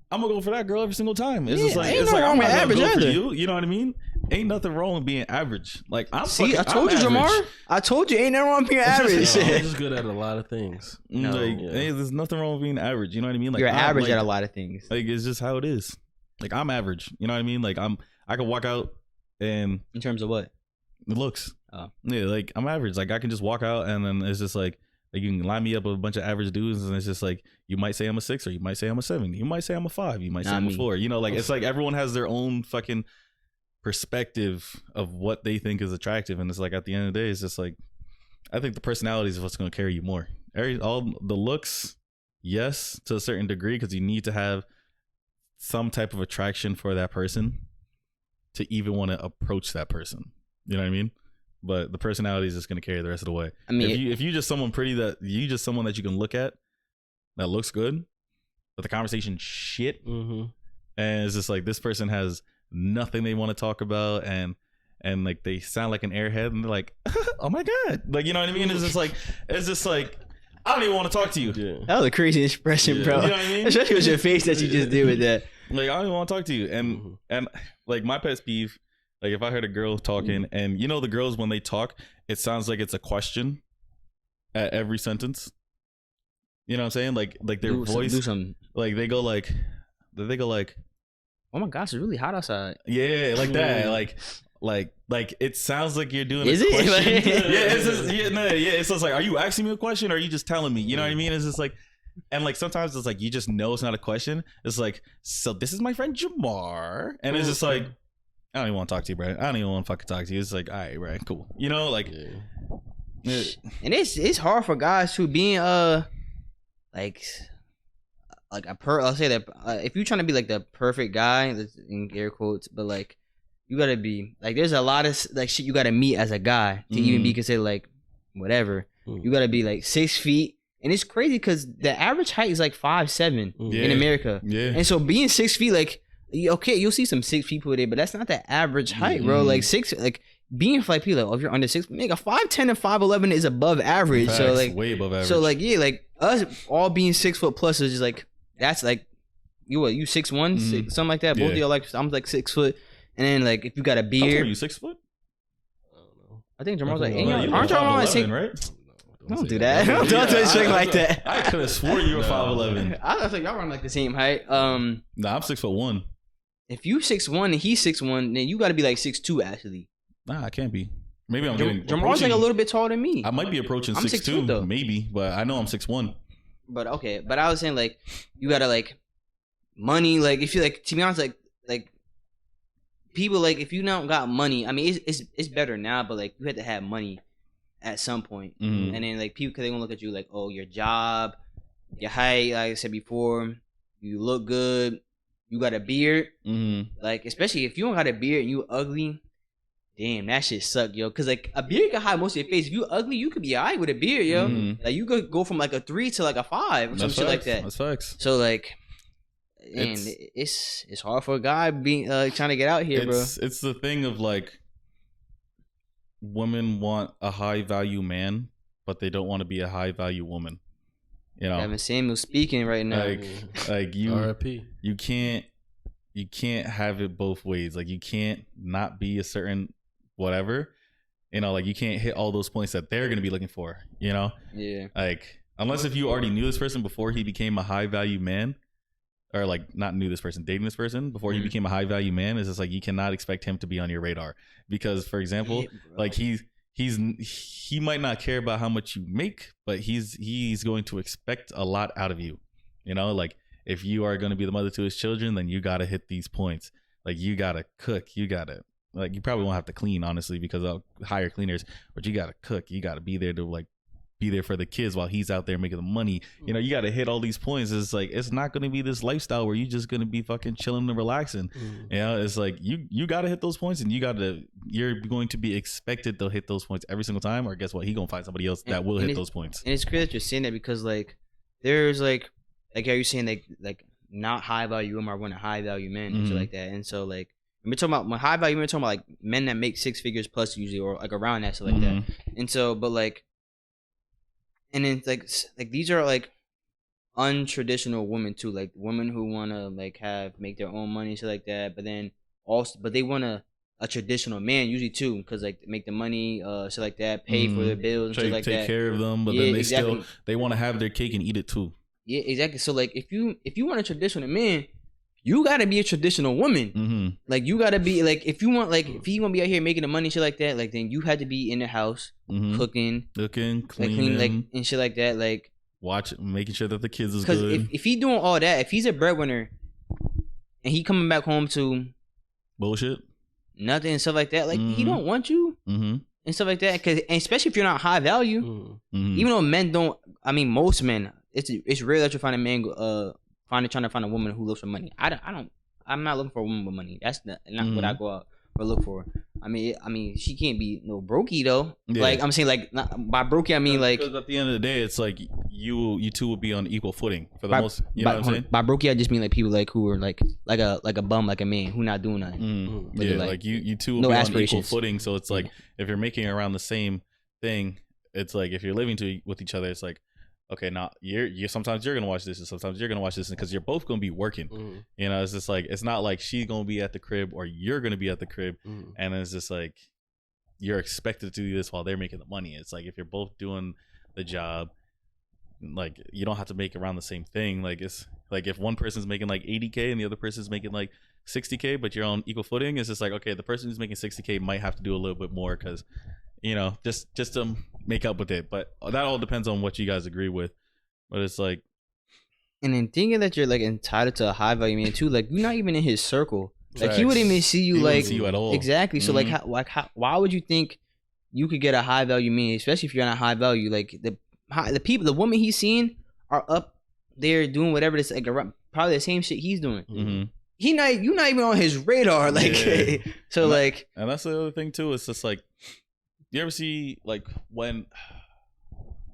I'm gonna go for that girl every single time. It's just like I'm not gonna go for you. You know what I mean? Ain't nothing wrong with being average. Like I told you, Jamar. I told you, ain't nothing wrong with being average. I'm just good at a lot of things. Hey, there's nothing wrong with being average. You know what I mean? Like you're average at a lot of things. Like it's just how it is. Like I'm average. You know what I mean? Like I could walk out and in terms of what? It looks. Yeah, like I'm average. Like I can just walk out and then it's just like you can line me up with a bunch of average dudes and it's just like you might say I'm a 6 or you might say I'm a 7. You might say I'm a 5. You might say I'm a 4. You know, like it's like everyone has their own fucking perspective of what they think is attractive, and it's like at the end of the day, it's just like I think the personality is what's going to carry you more. All the looks, yes, to a certain degree, because you need to have some type of attraction for that person to even want to approach that person. You know what I mean? But the personality is just going to carry the rest of the way. I mean, if you just someone pretty someone that you can look at that looks good, but the conversation shit, and it's just like this person has nothing they want to talk about, and like they sound like an airhead, and they're like, oh my god, like you know what I mean? It's just like I don't even want to talk to you. Yeah. That was a crazy expression, bro. You know what I mean? Especially with your face that you just did with that. Like I don't even want to talk to you, and like my pet peeve. Like if I heard a girl talking and you know the girls when they talk, it sounds like it's a question at every sentence. You know what I'm saying? Like their voice, like they go like, oh my gosh, it's really hot outside. Yeah, like that. Like it sounds like you're doing Is a it? question. Yeah, it's just, it's just like, are you asking me a question or are you just telling me? You know what I mean? It's just like, and like sometimes it's like you just know it's not a question. It's like, so this is my friend Jamar, and it's just like, I don't even want to talk to you, bro. I don't even want to fucking talk to you. It's like, all right, bro, cool. You know, like, and it's hard for guys to be like I'll say that if you're trying to be like the perfect guy, in air quotes, but like you gotta be like there's a lot of like shit you gotta meet as a guy to even be considered like whatever. You gotta be like 6 feet. And it's crazy because the average height is like 5'7" in America. Yeah. And so being 6 feet, like, okay, you'll see some 6 people there, but that's not the average height, bro. Like being like people like, oh, if you're under 6, make a 5'10" and 5'11" is above average. Facts, so like way above average. So like yeah, like us all being 6 foot plus is just like that's like you 6'1", something like that. Both of y'all like I'm like 6 foot, and then like if you got a beard, how tall are you 6 foot? I don't know. I think Jamal's like, aren't y'all like 6? Right? Don't do that. Don't do shit like that. I could have swore you were 5'11". I think y'all run like the same height. Nah, I'm 6'1". If you 6'1" and he's 6'1", then you got to be like 6'2" actually. Nah, I can't be. Maybe I'm getting. Jamal's like a little bit taller than me. I might be approaching 6'2", maybe, but I know I'm 6'1". But okay, but I was saying like you gotta like money. Like if you like to be honest, like people like if you don't got money, I mean it's better now, but like you had to have money at some point, and then like people, cause they gonna look at you like, oh, your job, your height, like I said before, you look good, you got a beard, like especially if you don't got a beard and you ugly, damn, that shit suck, yo. Cause like a beard can hide most of your face. If you ugly, you could be alright with a beard, yo. Like you could go from like a 3 to like a 5 or some shit like that. That's facts. So like, and it's hard for a guy being trying to get out here, bro. It's the thing of like, women want a high value man, but they don't want to be a high value woman. You know, Kevin Samuel speaking right now. Like you, R.I.P. You can't have it both ways. Like you can't not be a certain whatever. You know, like you can't hit all those points that they're gonna be looking for. You know, like unless if you already knew this person before he became a high value man, or like not knew this person, dating this person before he became a high value man, is just like you cannot expect him to be on your radar because, for example, like he might not care about how much you make, but he's going to expect a lot out of you. You know, like if you are going to be the mother to his children, then you got to hit these points. Like you got to cook, you got to like you probably won't have to clean honestly because I'll hire cleaners, but you got to cook, you got to be there to like be there for the kids while he's out there making the money. You know, you got to hit all these points. It's like it's not going to be this lifestyle where you're just going to be fucking chilling and relaxing. You know, it's like you got to hit those points, and you're going to be expected to hit those points every single time. Or guess what? He gonna find somebody else that will hit those points. And it's crazy that you're saying that because like there's like how you're saying like not high value women are wanting high value men and shit like that. And so like we're talking about my high value. We're talking about like men that make 6 figures plus usually, or like around that stuff like that. And so, but like. And then like these are like untraditional women too, like women who wanna like make their own money, shit like that. But then also, but they want a traditional man usually too, because like make the money, shit like that, pay for their bills and shit like that. Take care of them, but then they want to have their cake and eat it too. Yeah, exactly. So like if you want a traditional man, you gotta be a traditional woman. Mm-hmm. Like you gotta be like if you want like if you gonna be out here making the money shit like that, like then you had to be in the house cooking, cleaning, like clean like and shit like that, like making sure that the kids is because good. if he doing all that, if he's a breadwinner and he coming back home to bullshit, nothing and stuff like that, like he don't want you and stuff like that. Because especially if you're not high value, even though men don't. I mean, most men, it's rare that you find a man trying to find a woman who looks for money. I'm not looking for a woman with money. That's not what I go out or look for. I mean, she can't be no brokey though. Yeah. Like I'm saying, like by brokey, I mean like. Because at the end of the day, it's like you two will be on equal footing for the most. You know what I'm saying? By brokey, I just mean like people like who are like a bum, like a man who not doing nothing. Yeah, like you two will be on equal footing. So it's like if you're making around the same thing, it's like if you're living with each other, it's like. Okay, now you're sometimes you're gonna watch this and sometimes you're gonna watch this because you're both gonna be working. You know, it's just like it's not like she's gonna be at the crib or you're gonna be at the crib, and it's just like you're expected to do this while they're making the money. It's like if you're both doing the job, like you don't have to make around the same thing. Like it's like if one person's making like 80K and the other person's making like 60K, but you're on equal footing, it's just like okay, the person who's making 60K might have to do a little bit more because. You know, just to make up with it, but that all depends on what you guys agree with. But it's like, and then thinking that you're like entitled to a high value man too, like you're not even in his circle. Like he wouldn't even see you. He wouldn't see you at all. Exactly. So like why would you think you could get a high value man, especially if you're not high value? Like the women he's seeing are up there doing whatever this like probably the same shit he's doing. You're not even on his radar. Like so and like, and that's the other thing too. It's just like. You ever see like when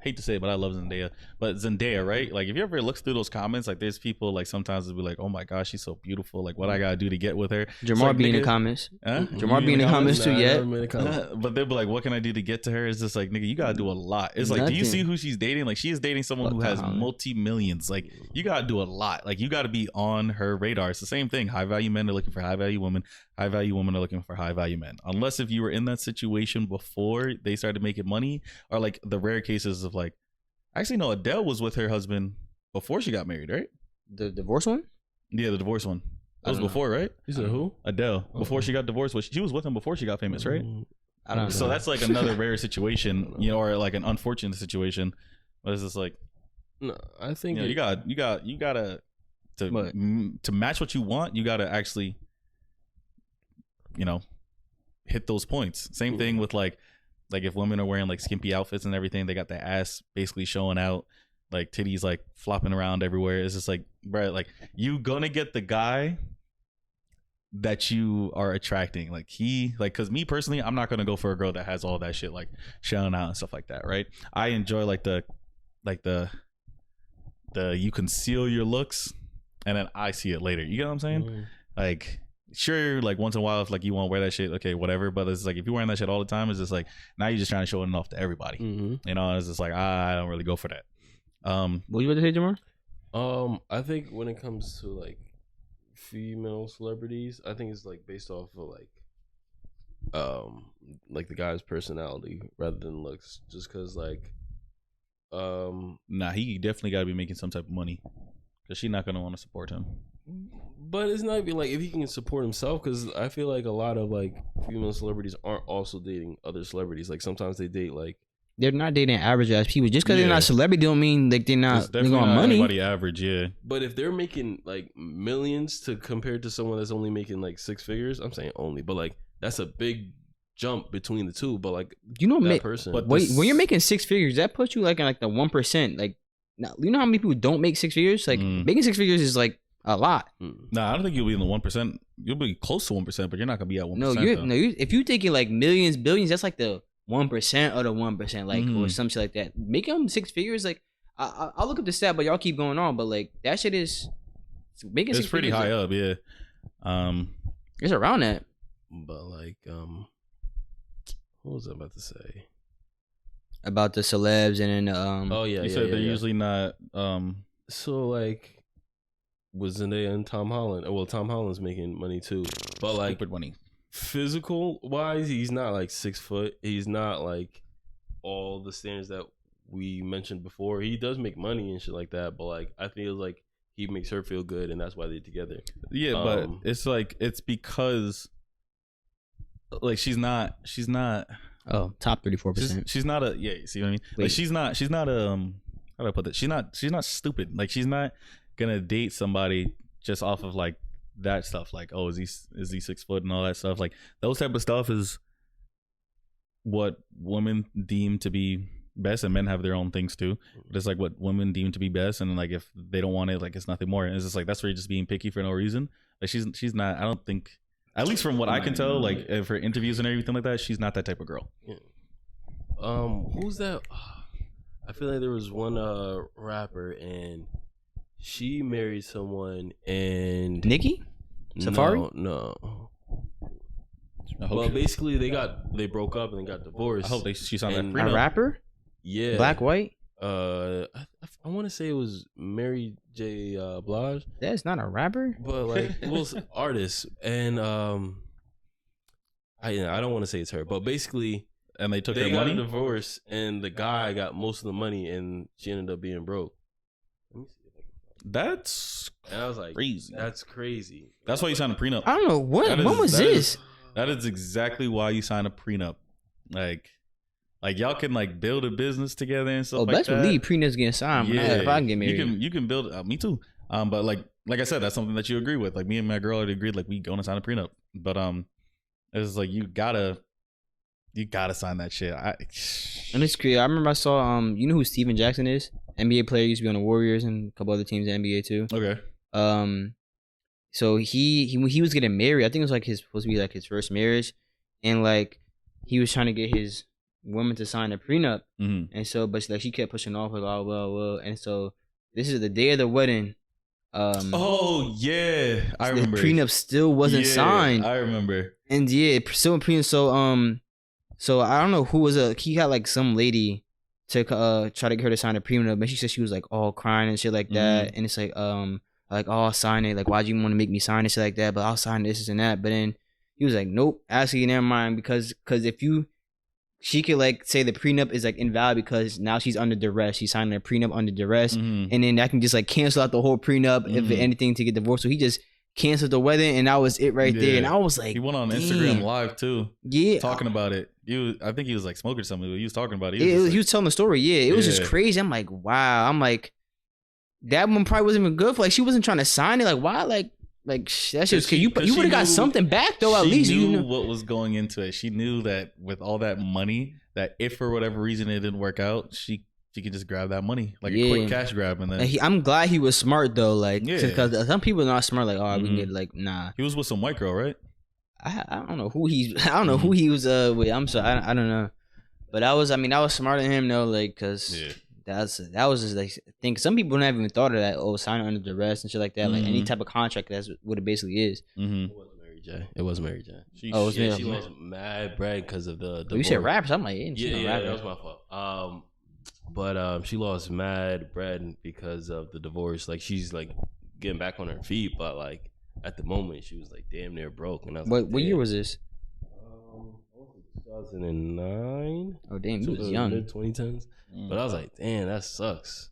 hate to say it, but I love Zendaya. But Zendaya, right? Like if you ever look through those comments, like there's people like sometimes they'll be like, "Oh my gosh, she's so beautiful. Like what I gotta do to get with her." Jamar like, be in the comments. Jamar be in the comments too. Yeah. But they'll be like, "What can I do to get to her?" It's just like, nigga, you gotta do a lot. It's like, do you see who she's dating? Like she is dating someone who has multi-millions. Like you gotta do a lot. Like you gotta be on her radar. It's the same thing. High value men are looking for high value women. High value women are looking for high value men. Unless if you were in that situation before they started making money, or like the rare cases of like. Actually, no, Adele was with her husband before she got married, right? The divorce one? Yeah, the divorce one. That was before, right? You said who? Adele. Before she got divorced. She was with him before she got famous, right? I don't know. So that's like another rare situation, you know, or like an unfortunate situation. But it's just like, no, I think you gotta to match what you want, you gotta actually, you know, hit those points. Same thing with like if women are wearing like skimpy outfits and everything, they got their ass basically showing out, like titties like flopping around everywhere. It's just like, bro, like you gonna get the guy that you are attracting. Like because me personally, I'm not gonna go for a girl that has all that shit like showing out and stuff like that, right? I enjoy like the you conceal your looks and then I see it later. You get what I'm saying? Like. Sure, like once in a while, if like you want to wear that shit, okay, whatever. But it's like if you're wearing that shit all the time, it's just like now you're just trying to show it off to everybody. You know, and it's just like I don't really go for that. What you about to say, Jamar? I think when it comes to like female celebrities, I think it's like based off of like the guy's personality rather than looks. Just because like, nah, he definitely got to be making some type of money because she's not gonna want to support him. But it's not even like if he can support himself, because I feel like a lot of like female celebrities aren't also dating other celebrities. Like sometimes they date like they're not dating average ass people. Just because they're not celebrity don't mean like they're not going money. Everybody average, yeah. But if they're making like millions to compared to someone that's only making like six figures, I'm saying only, but like that's a big jump between the two. But like that person, but when you're making six figures, that puts you like in like the 1%. Like now, you know how many people don't make six figures? Like making six figures is like a lot. Nah, I don't think you'll be in the 1%. You'll be close to 1%, but you're not gonna be at 1%. No, if you're thinking like millions, billions, that's like the 1% or the 1%, like or some shit like that. Making them six figures, like I'll look up the stat, but y'all keep going on. But like that shit is making. It's pretty high up, yeah. It's around that. But like, what was I about to say? About the celebs and then oh yeah, you said they're usually not So like. With Zendaya and Tom Holland. Well, Tom Holland's making money too, but like stupid money. Physical wise, he's not like 6 foot. He's not like all the standards that we mentioned before. He does make money and shit like that, but like I feel like he makes her feel good, and that's why they're together. Yeah, but it's like it's because like she's not Oh, top 34%. she's not a you see what I mean? Wait. Like she's not how do I put that? She's not stupid. Like she's not gonna date somebody just off of like that stuff. Like, oh, is he 6 foot and all that stuff? Like those type of stuff is what women deem to be best, and men have their own things too. But it's like what women deem to be best, and like if they don't want it, like it's nothing more. And it's just like that's where you're just being picky for no reason. Like she's not. I don't think, at least from what I can tell, like for interviews and everything like that, she's not that type of girl. Yeah. Who's that? I feel like there was one rapper and she married someone and Nicki? Safari? No. Well, basically they broke up and they got divorced. I hope she signed that A prenup. rapper? Yeah. Black, white? I want to say it was Mary J. Blige, That's not a rapper? but like it was artist, and I don't want to say it's her, but basically And they took they her got money. a divorce, and the guy got most of the money, and she ended up being broke. Let me see if I can find That's it. And I was like, crazy. that's crazy. That's why you signed a prenup. I don't know. That When is- was that this? That is exactly why you sign a prenup. Like y'all can like build a business together and stuff Oh, like best that. believe prenups getting signed. Yeah, if I can get married. You can build. Me too. But like I said, that's something that you agree with. Like me and my girl already agreed. Like we going to sign a prenup. But it's like you gotta sign that shit. And it's crazy. I remember I saw you know who Steven Jackson is? NBA player, used to be on the Warriors and a couple other teams in the NBA too. Okay. So he was getting married. I think it was like supposed to be like his first marriage, and like he was trying to get his woman to sign a prenup, Mm-hmm. and so but she kept pushing off like well, and so this is the day of the wedding. Oh yeah, I the remember. prenup still wasn't Yeah, signed, I remember. and yeah, still prenup. So I don't know who was he got like some lady to try to get her to sign a prenup, but she said she was like all crying and shit like that, and it's like oh, I'll sign it. Like, why'd you want to make me sign it, shit like that? But I'll sign this and that. But then he was like, nope, actually, never mind, because if she could like say the prenup is like invalid because now she's under duress. She's signing a prenup under duress, Mhm. and then that can just like cancel out the whole prenup if anything to get divorced. So he just canceled the wedding, and that was it right there. And I was like, He went on damn. Instagram Live too, Yeah, talking about it. I think he was like smoking something, but he was talking about it. he was telling the story. Yeah, it was just Yeah. crazy. I'm like, wow. I'm like, that one probably wasn't even good for. Like, she wasn't trying to sign it. Like, why? Like that shit was. You would have got something back though. At least knew you know what was going into it. She knew that with all that money, that if for whatever reason it didn't work out, she could just grab that money like a quick cash grab, and then And I'm glad he was smart though. Like, Yeah. because some people are not smart. Like, oh, we can Mhm. get like, nah. he was with some white girl, right? I don't know who he's. I don't know who he was with. I'm sorry. I don't know. But I was smart than him though. Like, cause. Yeah. That was just like think some people never even thought of that. Oh, signing under duress and shit like that. Like any Mhm. type of contract, that's what it basically is. Mm-hmm. It was Mary J. It was Mary J. Oh, it's Yeah, Mary she J. lost mad bread because of the. Oh, you said rappers. I'm like, yeah, Yeah, that was my fault. But she lost mad bread because of the divorce. Like she's like getting back on her feet, but like at the moment she was like damn near broke. And I was like, What year was this? 2009. Oh damn, you was young. Mid 2010s. But I was like, damn, that sucks.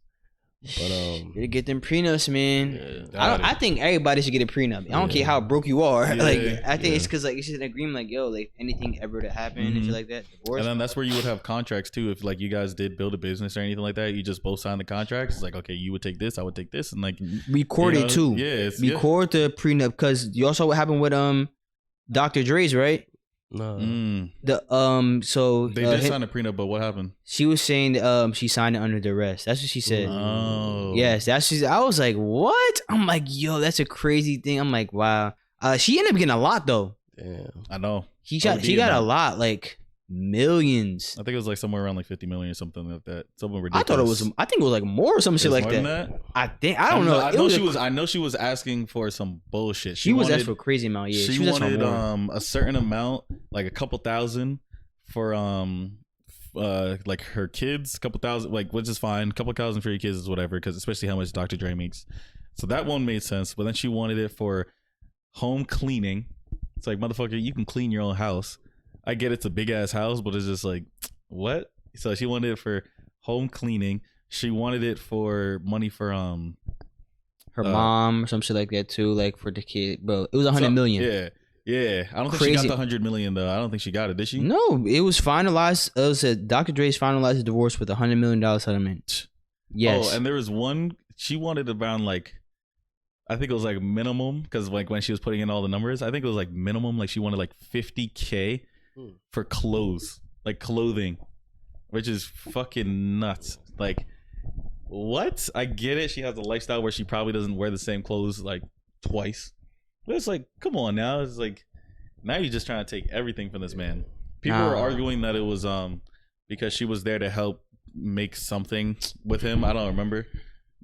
But You get them prenups, man. yeah. I think everybody should get a prenup. I don't care how broke you are. Yeah, Like I think yeah. it's because like it's just an agreement. Like yo, like anything ever to happen and shit like that. Divorce. And then that's where you would have contracts too. If like you guys did build a business or anything like that, you just both signed the contracts. It's like, okay, you would take this, I would take this, and like Record you it know, too. Yeah, Record the prenup because you also what happened with Dr. Dre's right. No. So They did sign a prenup, but what happened? she was saying she signed it under duress. That's what she said. Oh, Yes, I was like, what? I'm like, yo, that's a crazy thing. I'm like, wow. She ended up getting a lot though. Damn. I know. She got a lot, like millions. I think it was like somewhere around like 50 million or something like that. Something I ridiculous. thought it was. I think it was like more or some shit like More than that. I don't know. I know she was asking for some bullshit. She was asked for a crazy amount. Yeah, she was asked for wanted more. a certain amount, like a couple thousand for like her kids, a couple thousand, like which is fine. A couple thousand for your kids is whatever, because especially how much Dr. Dre makes. So that one made sense. But then she wanted it for home cleaning. It's like, motherfucker, you can clean your own house. I get it's a big ass house, but it's just like, what? So she wanted it for home cleaning. She wanted it for money for her mom or some shit like that too, like for the kid, bro. It was 100 million. Yeah. I don't think she got the 100 million though. I don't think she got it. Did she? No, it was finalized. It was Dr. Dre's finalized the divorce with $100 million settlement. Yes. Oh, and there was one. She wanted around like, I think it was like minimum, because like when she was putting in all the numbers, I think it was like minimum. Like she wanted like 50K for clothes, like clothing, which is fucking nuts. Like, what? I get it. She has a lifestyle where she probably doesn't wear the same clothes like twice. But it's like, come on now. It's like, now you're just trying to take everything from this man. People were arguing that it was because she was there to help make something with him. I don't remember.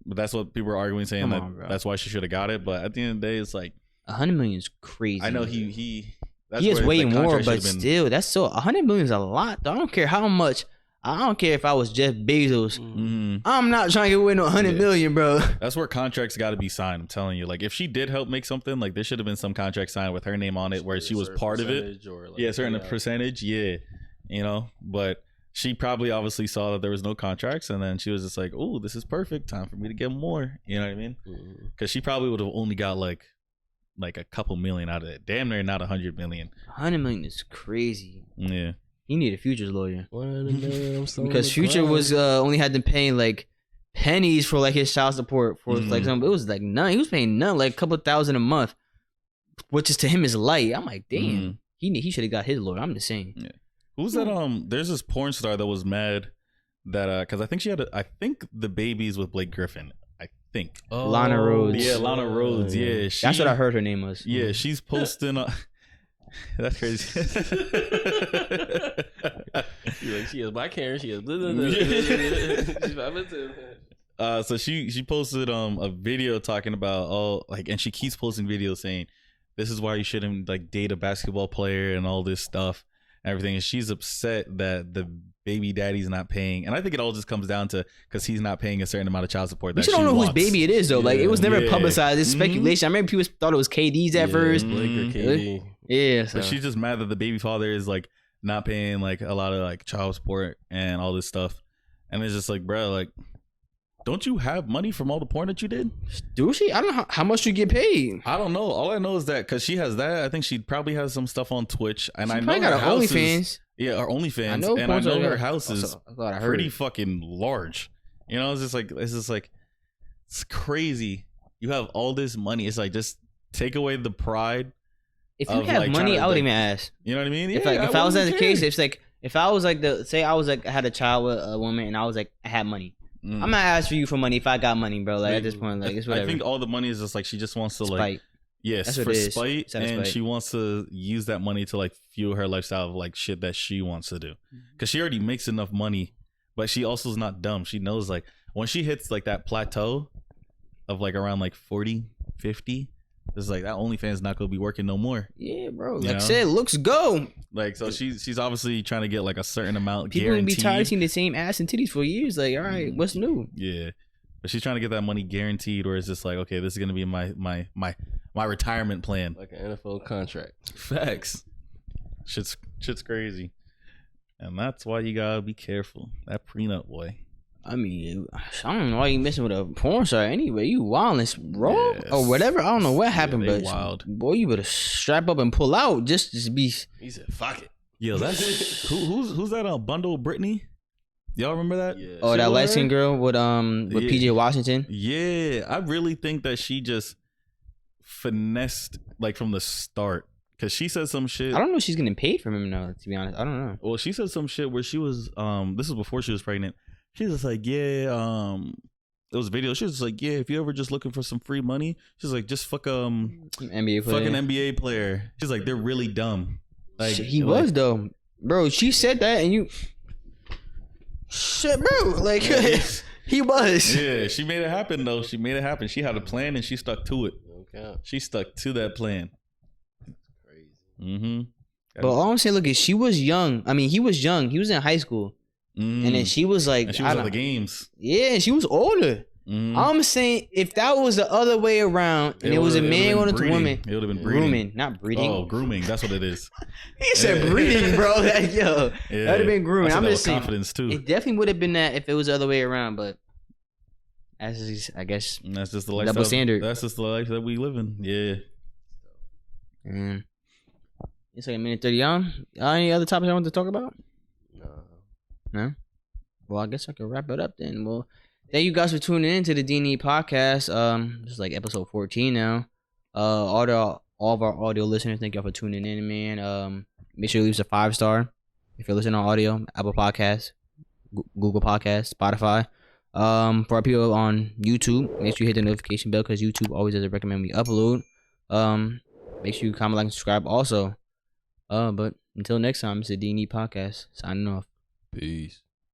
But that's what people were arguing, saying that's why she should have got it. But at the end of the day, it's like 100 million is crazy. I know he has way more, but still, that's still 100 million is a lot. Though. I don't care how much. I don't care if I was Jeff Bezos. I'm not trying to get away no 100 million, bro. That's where contracts got to be signed. I'm telling you, like if she did help make something, like there should have been some contract signed with her name on it, where she was part of it. Like, yeah, certain percentage. Yeah, you know, but. She probably obviously saw that there was no contracts, and then she was just like, "Oh, this is perfect. Time for me to get more." You know what I mean? Because she probably would have only got like a couple million out of it. Damn near not 100 million. 100 million is crazy. Yeah. He needed Future's lawyer because Future was only had them paying like pennies for like his child support for like some. It was like none. He was paying none, like a couple $1,000 a month, which is to him is light. I'm like, damn. He should have got his lawyer. I'm just saying. Yeah. Who's that? There's this porn star that was mad that because I think she had I think the baby's with Blake Griffin. I think Lana Rhodes. Yeah, Lana Rhodes. Yeah, that's what I heard her name was. Yeah, she's posting. That's crazy. She is my Karen. She is. So she posted a video talking about and she keeps posting videos saying this is why you shouldn't like date a basketball player and all this stuff. Everything, and she's upset that the baby daddy's not paying, and I think it all just comes down to because he's not paying a certain amount of child support. We don't know whose baby it is though. Like it was never publicized. It's speculation. I remember people thought it was KD's at first. Blake or KD. Yeah, so she's just mad that the baby father is like not paying like a lot of like child support and all this stuff, and it's just like, bro, like. Don't you have money from all the porn that you did? Do she? I don't know how much you get paid. I don't know. All I know is that because she has that, I think she probably has some stuff on Twitch, and I know her got house OnlyFans. Yeah, her OnlyFans, and I know her house is pretty fucking large. You know, it's just like it's crazy. You have all this money. It's like just take away the pride. If you have money, I would even ask. You know what I mean? If I was at the case, it's like if I was like say I was like I had a child with a woman, and I was like I had money. I'm not asking you for money if I got money, bro. Like at this point, like it's whatever. I think all the money is just like she just wants to spite. Like, yes, for spite, and she wants to use that money to like fuel her lifestyle of like shit that she wants to do. Because she already makes enough money, but she also is not dumb. She knows like when she hits like that plateau of like around like 40, 50. It's like that OnlyFans is not gonna be working no more. Yeah, bro. Like I said, looks go. Like so, she's obviously trying to get like a certain amount. People guaranteed. Be tired of seeing the same ass and titties for years. Like, all right, what's new? Yeah, but she's trying to get that money guaranteed, or it's just like, okay, this is gonna be my retirement plan, like an NFL contract. Facts. Shit's crazy, and that's why you gotta be careful. That prenup, boy. I mean, I don't know why you messing with a porn star anyway. You wildin', bro, or whatever. I don't know what happened, but wild. Boy, you better strap up and pull out just to be. He said, "Fuck it." Yo, that's who's that? Bundle Brittany. Y'all remember that? Yeah. Oh, that light skinned girl with PJ Washington. Yeah, I really think that she just finessed like from the start. Cause she said some shit. I don't know if she's getting paid from him now. To be honest, I don't know. Well, she said some shit where she was. This was before she was pregnant. She's just like, yeah, it was a video. She was just like, yeah, if you're ever just looking for some free money, she's like, just fuck NBA player. Fucking NBA player. She's like, they're really dumb. Like he was though, bro. She said that, and you, shit, bro. Like he was. Yeah, she made it happen though. She made it happen. She had a plan and she stuck to it. Okay. She stuck to that plan. Crazy. Mm-hmm. But all I'm saying, look, is she was young. I mean, he was young. He was in high school. And then she was like, and she was at the games. Yeah, she was older. I'm saying if that was the other way around and it was a man going to woman, it would have been breeding. Grooming, not breeding. Oh, grooming. That's what it is. He said breeding, bro. Like, yo, that would have been grooming. I'm just saying, confidence too. It definitely would have been that if it was the other way around. But I guess And that's just the double standard. That's just the life that we live in. Yeah. And it's like a minute 30 on. Any other topics I want to talk about? No. Well, I guess I can wrap it up then. Well, thank you guys for tuning in to the D&E podcast. This is like episode 14 now. All of our audio listeners, thank y'all for tuning in, man. Make sure you leave us a 5-star if you're listening on audio, Apple Podcasts, Google Podcasts, Spotify. For our people on YouTube, make sure you hit the notification bell because YouTube always does recommend we upload. Make sure you comment, like, and subscribe also. But until next time, it's the D&E podcast signing off. Peace.